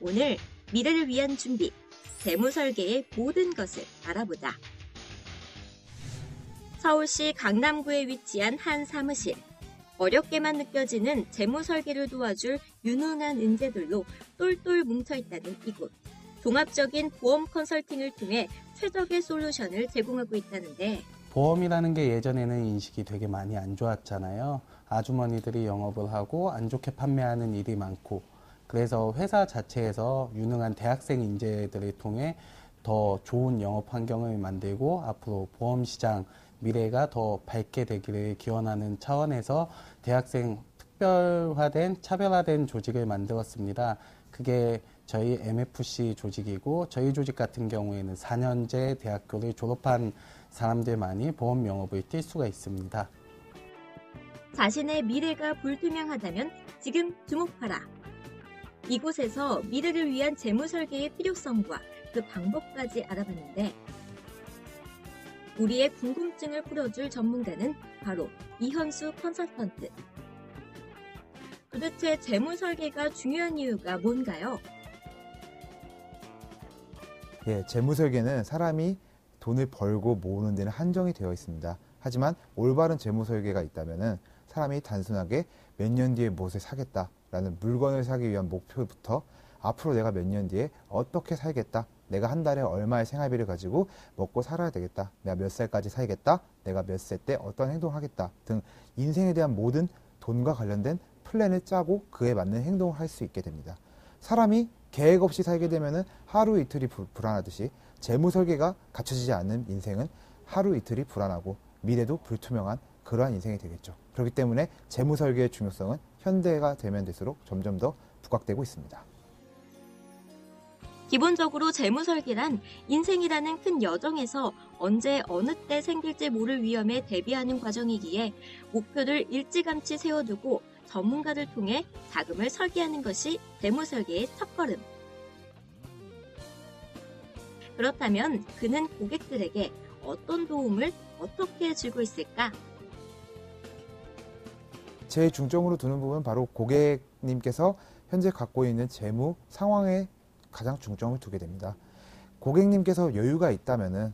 오늘 미래를 위한 준비, 재무 설계의 모든 것을 알아보자. 서울시 강남구에 위치한 한 사무실. 어렵게만 느껴지는 재무 설계를 도와줄 유능한 인재들로 똘똘 뭉쳐있다는 이곳. 종합적인 보험 컨설팅을 통해 최적의 솔루션을 제공하고 있다는데, 보험이라는 게 예전에는 인식이 되게 많이 안 좋았잖아요. 아주머니들이 영업을 하고 안 좋게 판매하는 일이 많고, 그래서 회사 자체에서 유능한 대학생 인재들을 통해 더 좋은 영업 환경을 만들고 앞으로 보험 시장 미래가 더 밝게 되기를 기원하는 차원에서 대학생 특별화된 차별화된 조직을 만들었습니다. 그게 저희 MFC 조직이고, 저희 조직 같은 경우에는 4년제 대학교를 졸업한 사람들만이 보험 영업을 뛸 수가 있습니다. 자신의 미래가 불투명하다면 지금 주목하라. 이곳에서 미래를 위한 재무 설계의 필요성과 그 방법까지 알아봤는데, 우리의 궁금증을 풀어줄 전문가는 바로 이현수 컨설턴트. 도대체 재무 설계가 중요한 이유가 뭔가요? 예, 재무 설계는 사람이 돈을 벌고 모으는 데는 한정이 되어 있습니다. 하지만 올바른 재무 설계가 있다면 사람이 단순하게 몇 년 뒤에 무엇을 사겠다라는 물건을 사기 위한 목표부터 앞으로 내가 몇 년 뒤에 어떻게 살겠다, 내가 한 달에 얼마의 생활비를 가지고 먹고 살아야 되겠다, 내가 몇 살까지 살겠다, 내가 몇 살 때 어떤 행동을 하겠다 등 인생에 대한 모든 돈과 관련된 플랜을 짜고 그에 맞는 행동을 할 수 있게 됩니다. 사람이 계획 없이 살게 되면 하루 이틀이 불안하듯이 재무 설계가 갖춰지지 않는 인생은 하루 이틀이 불안하고 미래도 불투명한 그러한 인생이 되겠죠. 그렇기 때문에 재무 설계의 중요성은 현대가 되면 될수록 점점 더 부각되고 있습니다. 기본적으로 재무 설계란 인생이라는 큰 여정에서 언제 어느 때 생길지 모를 위험에 대비하는 과정이기에 목표를 일찌감치 세워두고 전문가를 통해 자금을 설계하는 것이 재무 설계의 첫걸음. 그렇다면 그는 고객들에게 어떤 도움을 어떻게 주고 있을까? 제일 중점으로 두는 부분은 바로 고객님께서 현재 갖고 있는 재무 상황에 가장 중점을 두게 됩니다. 고객님께서 여유가 있다면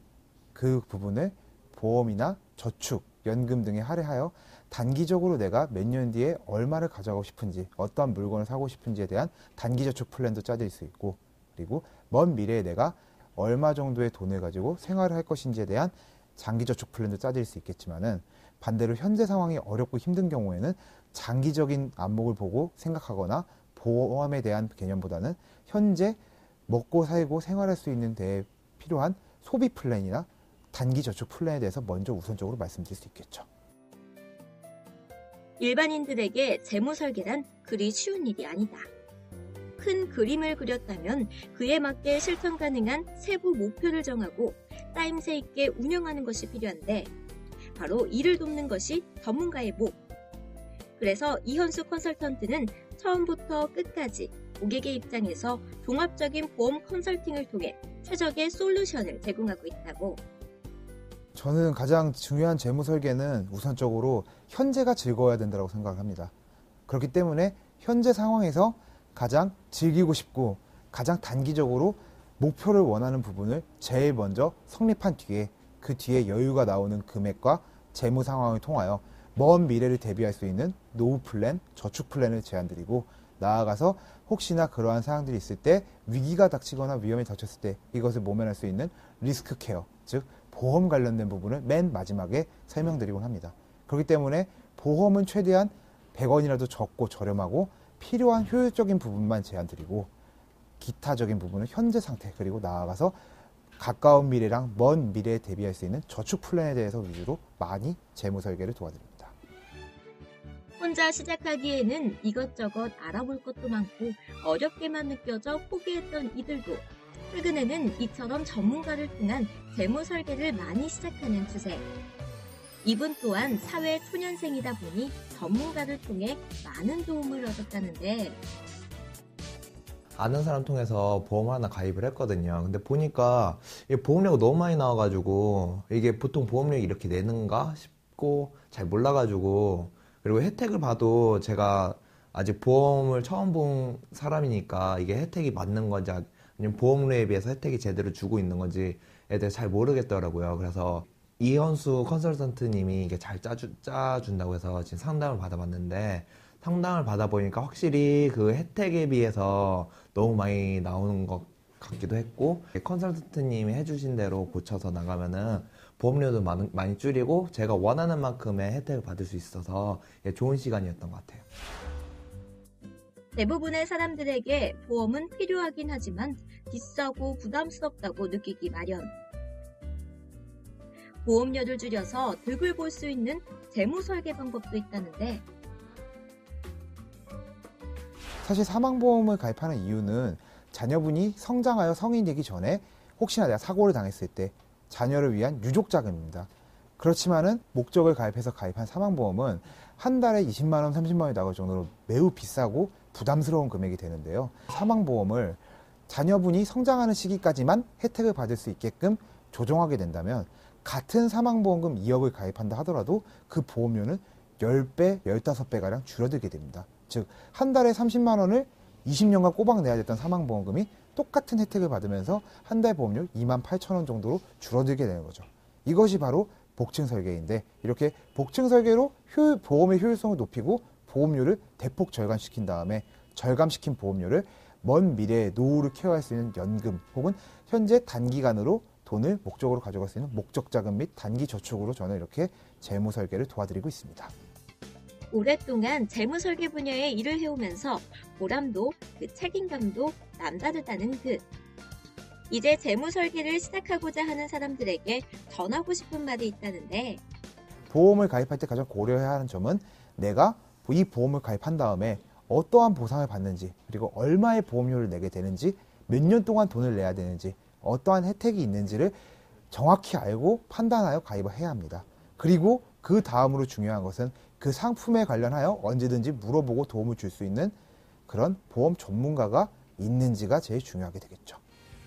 그 부분을 보험이나 저축, 연금 등에 할애하여 단기적으로 내가 몇 년 뒤에 얼마를 가져가고 싶은지, 어떠한 물건을 사고 싶은지에 대한 단기 저축 플랜도 짜질 수 있고, 그리고 먼 미래에 내가 얼마 정도의 돈을 가지고 생활을 할 것인지에 대한 장기 저축 플랜도 짜질 수 있겠지만은, 반대로 현재 상황이 어렵고 힘든 경우에는 장기적인 안목을 보고 생각하거나 보험에 대한 개념보다는 현재 먹고 살고 생활할 수 있는 데에 필요한 소비 플랜이나 단기 저축 플랜에 대해서 먼저 우선적으로 말씀드릴 수 있겠죠. 일반인들에게 재무 설계란 그리 쉬운 일이 아니다. 큰 그림을 그렸다면 그에 맞게 실천 가능한 세부 목표를 정하고 따임새 있게 운영하는 것이 필요한데, 바로 이를 돕는 것이 전문가의 목. 그래서 이현수 컨설턴트는 처음부터 끝까지 고객의 입장에서 종합적인 보험 컨설팅을 통해 최적의 솔루션을 제공하고 있다고. 저는 가장 중요한 재무 설계는 우선적으로 현재가 즐거워야 된다고 생각을 합니다. 그렇기 때문에 현재 상황에서 가장 즐기고 싶고 가장 단기적으로 목표를 원하는 부분을 제일 먼저 성립한 뒤에 그 뒤에 여유가 나오는 금액과 재무 상황을 통하여 먼 미래를 대비할 수 있는 노후 플랜, 저축 플랜을 제안드리고 나아가서 혹시나 그러한 사항들이 있을 때 위기가 닥치거나 위험에 닥쳤을 때 이것을 모면할 수 있는 리스크 케어, 즉 보험 관련된 부분을 맨 마지막에 설명드리곤 합니다. 그렇기 때문에 보험은 최대한 100원이라도 적고 저렴하고 필요한 효율적인 부분만 제안드리고 기타적인 부분은 현재 상태 그리고 나아가서 가까운 미래랑 먼 미래에 대비할 수 있는 저축 플랜에 대해서 위주로 많이 재무 설계를 도와드립니다. 혼자 시작하기에는 이것저것 알아볼 것도 많고 어렵게만 느껴져 포기했던 이들도 최근에는 이처럼 전문가를 통한 재무 설계를 많이 시작하는 추세. 이분 또한 사회 초년생이다 보니 전문가를 통해 많은 도움을 얻었다는데 아는 사람 통해서 보험 하나 가입을 했거든요. 근데 보니까 보험료가 너무 많이 나와가지고 이게 보통 보험료가 이렇게 내는가 싶고 잘 몰라가지고 그리고 혜택을 봐도 제가 아직 보험을 처음 본 사람이니까 이게 혜택이 맞는 건지 아니면 보험료에 비해서 혜택이 제대로 주고 있는 건지에 대해서 잘 모르겠더라고요. 그래서 이현수 컨설턴트님이 이게 잘 짜준다고 해서 지금 상담을 받아봤는데 상담을 받아보니까 확실히 그 혜택에 비해서 너무 많이 나오는 것 같기도 했고 컨설턴트님이 해주신 대로 고쳐서 나가면은 보험료도 많이 줄이고 제가 원하는 만큼의 혜택을 받을 수 있어서 좋은 시간이었던 것 같아요. 대부분의 사람들에게 보험은 필요하긴 하지만 비싸고 부담스럽다고 느끼기 마련. 보험료를 줄여서 득을 볼 수 있는 재무 설계 방법도 있다는데 사실 사망보험을 가입하는 이유는 자녀분이 성장하여 성인이 되기 전에 혹시나 내가 사고를 당했을 때 자녀를 위한 유족자금입니다. 그렇지만은 목적을 가입해서 가입한 사망보험은 한 달에 20만 원, 30만 원이 나갈 정도로 매우 비싸고 부담스러운 금액이 되는데요. 사망보험을 자녀분이 성장하는 시기까지만 혜택을 받을 수 있게끔 조정하게 된다면 같은 사망보험금 2억을 가입한다 하더라도 그 보험료는 10배, 15배가량 줄어들게 됩니다. 즉, 한 달에 30만 원을 20년간 꼬박 내야 됐던 사망보험금이 똑같은 혜택을 받으면서 한 달 보험료 2만 8천 원 정도로 줄어들게 되는 거죠. 이것이 바로 복층 설계인데 이렇게 복층 설계로 보험의 효율성을 높이고 보험료를 대폭 절감시킨 다음에 절감시킨 보험료를 먼 미래의 노후를 케어할 수 있는 연금 혹은 현재 단기간으로 돈을 목적으로 가져갈 수 있는 목적자금 및 단기 저축으로 저는 이렇게 재무 설계를 도와드리고 있습니다. 오랫동안 재무 설계 분야에 일을 해오면서 보람도 그 책임감도 남다르다는 듯. 이제 재무 설계를 시작하고자 하는 사람들에게 전하고 싶은 말이 있다는데 보험을 가입할 때 가장 고려해야 하는 점은 내가 이 보험을 가입한 다음에 어떠한 보상을 받는지 그리고 얼마의 보험료를 내게 되는지 몇 년 동안 돈을 내야 되는지 어떠한 혜택이 있는지를 정확히 알고 판단하여 가입을 해야 합니다. 그리고 그 다음으로 중요한 것은 그 상품에 관련하여 언제든지 물어보고 도움을 줄 수 있는 그런 보험 전문가가 있는지가 제일 중요하게 되겠죠.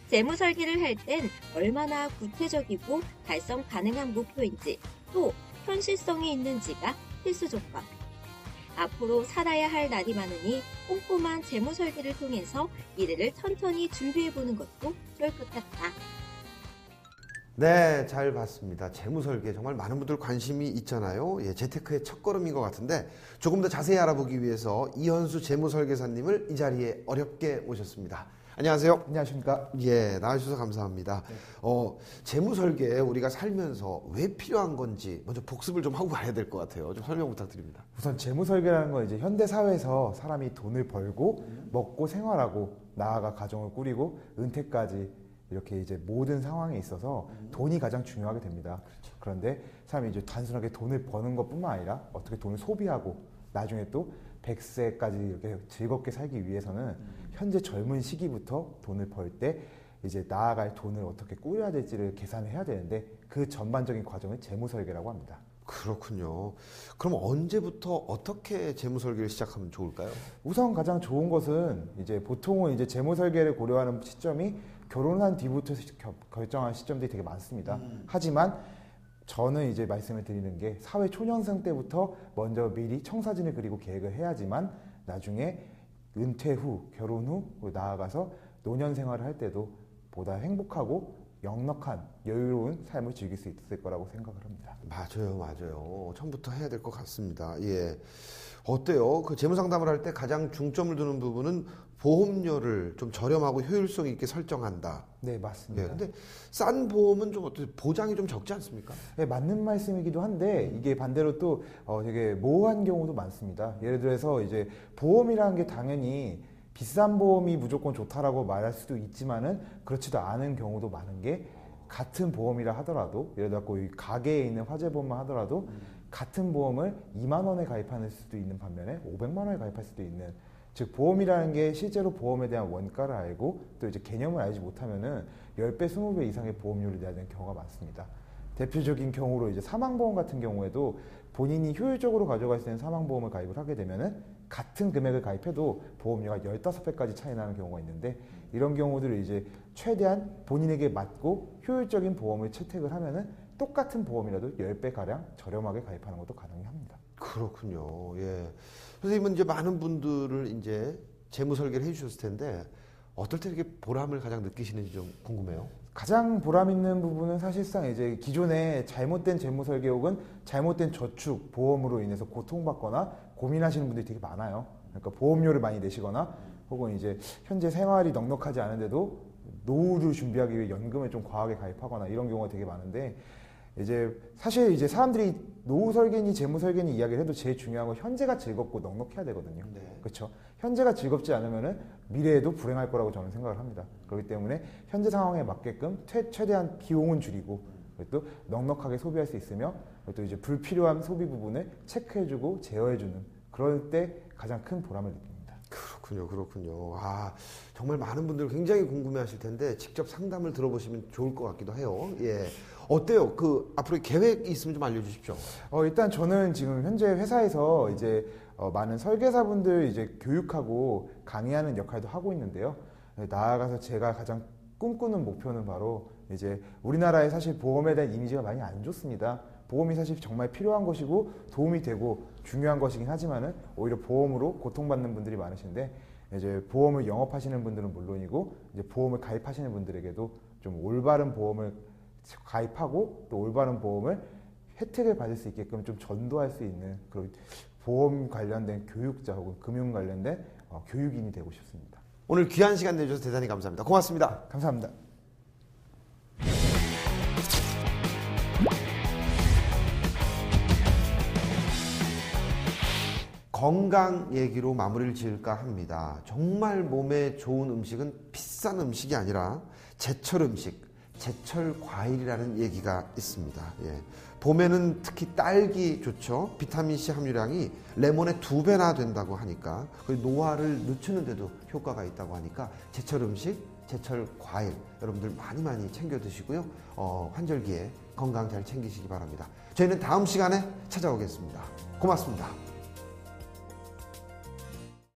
재무 설계를 할 땐 얼마나 구체적이고 달성 가능한 목표인지 또 현실성이 있는지가 필수 조건. 앞으로 살아야 할 날이 많으니 꼼꼼한 재무 설계를 통해서 미래를 천천히 준비해보는 것도 좋을 것 같다. 네, 잘 봤습니다. 재무 설계 정말 많은 분들 관심이 있잖아요. 예, 재테크의 첫걸음인 것 같은데 조금 더 자세히 알아보기 위해서 이현수 재무 설계사님을 이 자리에 어렵게 모셨습니다. 안녕하세요. 안녕하십니까. 예, 나와주셔서 감사합니다. 재무 설계 우리가 살면서 왜 필요한 건지 먼저 복습을 좀 하고 가야 될 것 같아요. 좀 설명 부탁드립니다. 우선 재무 설계라는 건 이제 현대 사회에서 사람이 돈을 벌고 먹고 생활하고 나아가 가정을 꾸리고 은퇴까지 이렇게 이제 모든 상황에 있어서 돈이 가장 중요하게 됩니다. 그런데 사람이 이제 단순하게 돈을 버는 것뿐만 아니라 어떻게 돈을 소비하고 나중에 또 100세까지 이렇게 즐겁게 살기 위해서는 현재 젊은 시기부터 돈을 벌 때 이제 나아갈 돈을 어떻게 꾸려야 될지를 계산을 해야 되는데 그 전반적인 과정을 재무 설계라고 합니다. 그렇군요. 그럼 언제부터 어떻게 재무 설계를 시작하면 좋을까요? 우선 가장 좋은 것은 이제 보통은 이제 재무 설계를 고려하는 시점이 결혼한 뒤부터 결정한 시점들이 되게 많습니다. 하지만 저는 이제 말씀을 드리는 게 사회 초년생 때부터 먼저 미리 청사진을 그리고 계획을 해야지만 나중에 은퇴 후, 결혼 후 나아가서 노년 생활을 할 때도 보다 행복하고 넉넉한 여유로운 삶을 즐길 수 있을 거라고 생각을 합니다. 맞아요. 처음부터 해야 될 것 같습니다. 예. 어때요? 그 재무 상담을 할 때 가장 중점을 두는 부분은 보험료를 좀 저렴하고 효율성 있게 설정한다. 네, 맞습니다. 예. 근데 싼 보험은 좀 어떻게 보장이 좀 적지 않습니까? 네, 맞는 말씀이기도 한데 이게 반대로 또 되게 모호한 경우도 많습니다. 예를 들어서 이제 보험이라는 게 당연히 비싼 보험이 무조건 좋다라고 말할 수도 있지만은 그렇지도 않은 경우도 많은 게 같은 보험이라 하더라도 예를 들어 가게에 있는 화재보험만 하더라도 같은 보험을 2만 원에 가입할 수도 있는 반면에 500만 원에 가입할 수도 있는, 즉 보험이라는 게 실제로 보험에 대한 원가를 알고 또 이제 개념을 알지 못하면은 10배, 20배 이상의 보험료를 내야 되는 경우가 많습니다. 대표적인 경우로 이제 사망보험 같은 경우에도 본인이 효율적으로 가져갈 수 있는 사망보험을 가입을 하게 되면은 같은 금액을 가입해도 보험료가 15배까지 차이 나는 경우가 있는데, 이런 경우들을 이제 최대한 본인에게 맞고 효율적인 보험을 채택을 하면은 똑같은 보험이라도 10배가량 저렴하게 가입하는 것도 가능합니다. 그렇군요. 예. 선생님은 이제 많은 분들을 이제 재무 설계를 해주셨을 텐데 어떨 때 이렇게 보람을 가장 느끼시는지 좀 궁금해요. 가장 보람 있는 부분은 사실상 이제 기존에 잘못된 재무 설계 혹은 잘못된 저축 보험으로 인해서 고통받거나 고민하시는 분들이 되게 많아요. 그러니까 보험료를 많이 내시거나 혹은 이제 현재 생활이 넉넉하지 않은데도 노후를 준비하기 위해 연금을 좀 과하게 가입하거나 이런 경우가 되게 많은데, 이제 사실 이제 사람들이 노후 설계니 재무 설계니 이야기를 해도 제일 중요한 건 현재가 즐겁고 넉넉해야 되거든요. 네. 그렇죠. 현재가 즐겁지 않으면은 미래에도 불행할 거라고 저는 생각을 합니다. 그렇기 때문에 현재 상황에 맞게끔 최대한 비용은 줄이고 또 넉넉하게 소비할 수 있으며 또 이제 불필요한 소비 부분을 체크해주고 제어해주는, 그럴 때 가장 큰 보람을 느낍니다. 그렇군요. 아, 정말 많은 분들 굉장히 궁금해하실 텐데 직접 상담을 들어보시면 좋을 것 같기도 해요. 예. 어때요? 그 앞으로 계획이 있으면 좀 알려주십시오. 일단 저는 지금 현재 회사에서 이제 많은 설계사분들 이제 교육하고 강의하는 역할도 하고 있는데요. 나아가서 제가 가장 꿈꾸는 목표는 바로 이제 우리나라에 사실 보험에 대한 이미지가 많이 안 좋습니다. 보험이 사실 정말 필요한 것이고 도움이 되고 중요한 것이긴 하지만은 오히려 보험으로 고통받는 분들이 많으신데, 이제 보험을 영업하시는 분들은 물론이고 이제 보험을 가입하시는 분들에게도 좀 올바른 보험을 가입하고 또 올바른 보험을 혜택을 받을 수 있게끔 좀 전도할 수 있는 그런 보험 관련된 교육자 혹은 금융 관련된 교육인이 되고 싶습니다. 오늘 귀한 시간 내주셔서 대단히 감사합니다. 고맙습니다. 감사합니다. 건강 얘기로 마무리를 지을까 합니다. 정말 몸에 좋은 음식은 비싼 음식이 아니라 제철 음식, 제철 과일이라는 얘기가 있습니다. 예. 봄에는 특히 딸기 좋죠. 비타민C 함유량이 레몬의 2배나 된다고 하니까, 그리고 노화를 늦추는데도 효과가 있다고 하니까 제철 음식, 제철 과일 여러분들 많이 챙겨 드시고요. 환절기에 건강 잘 챙기시기 바랍니다. 저희는 다음 시간에 찾아오겠습니다. 고맙습니다.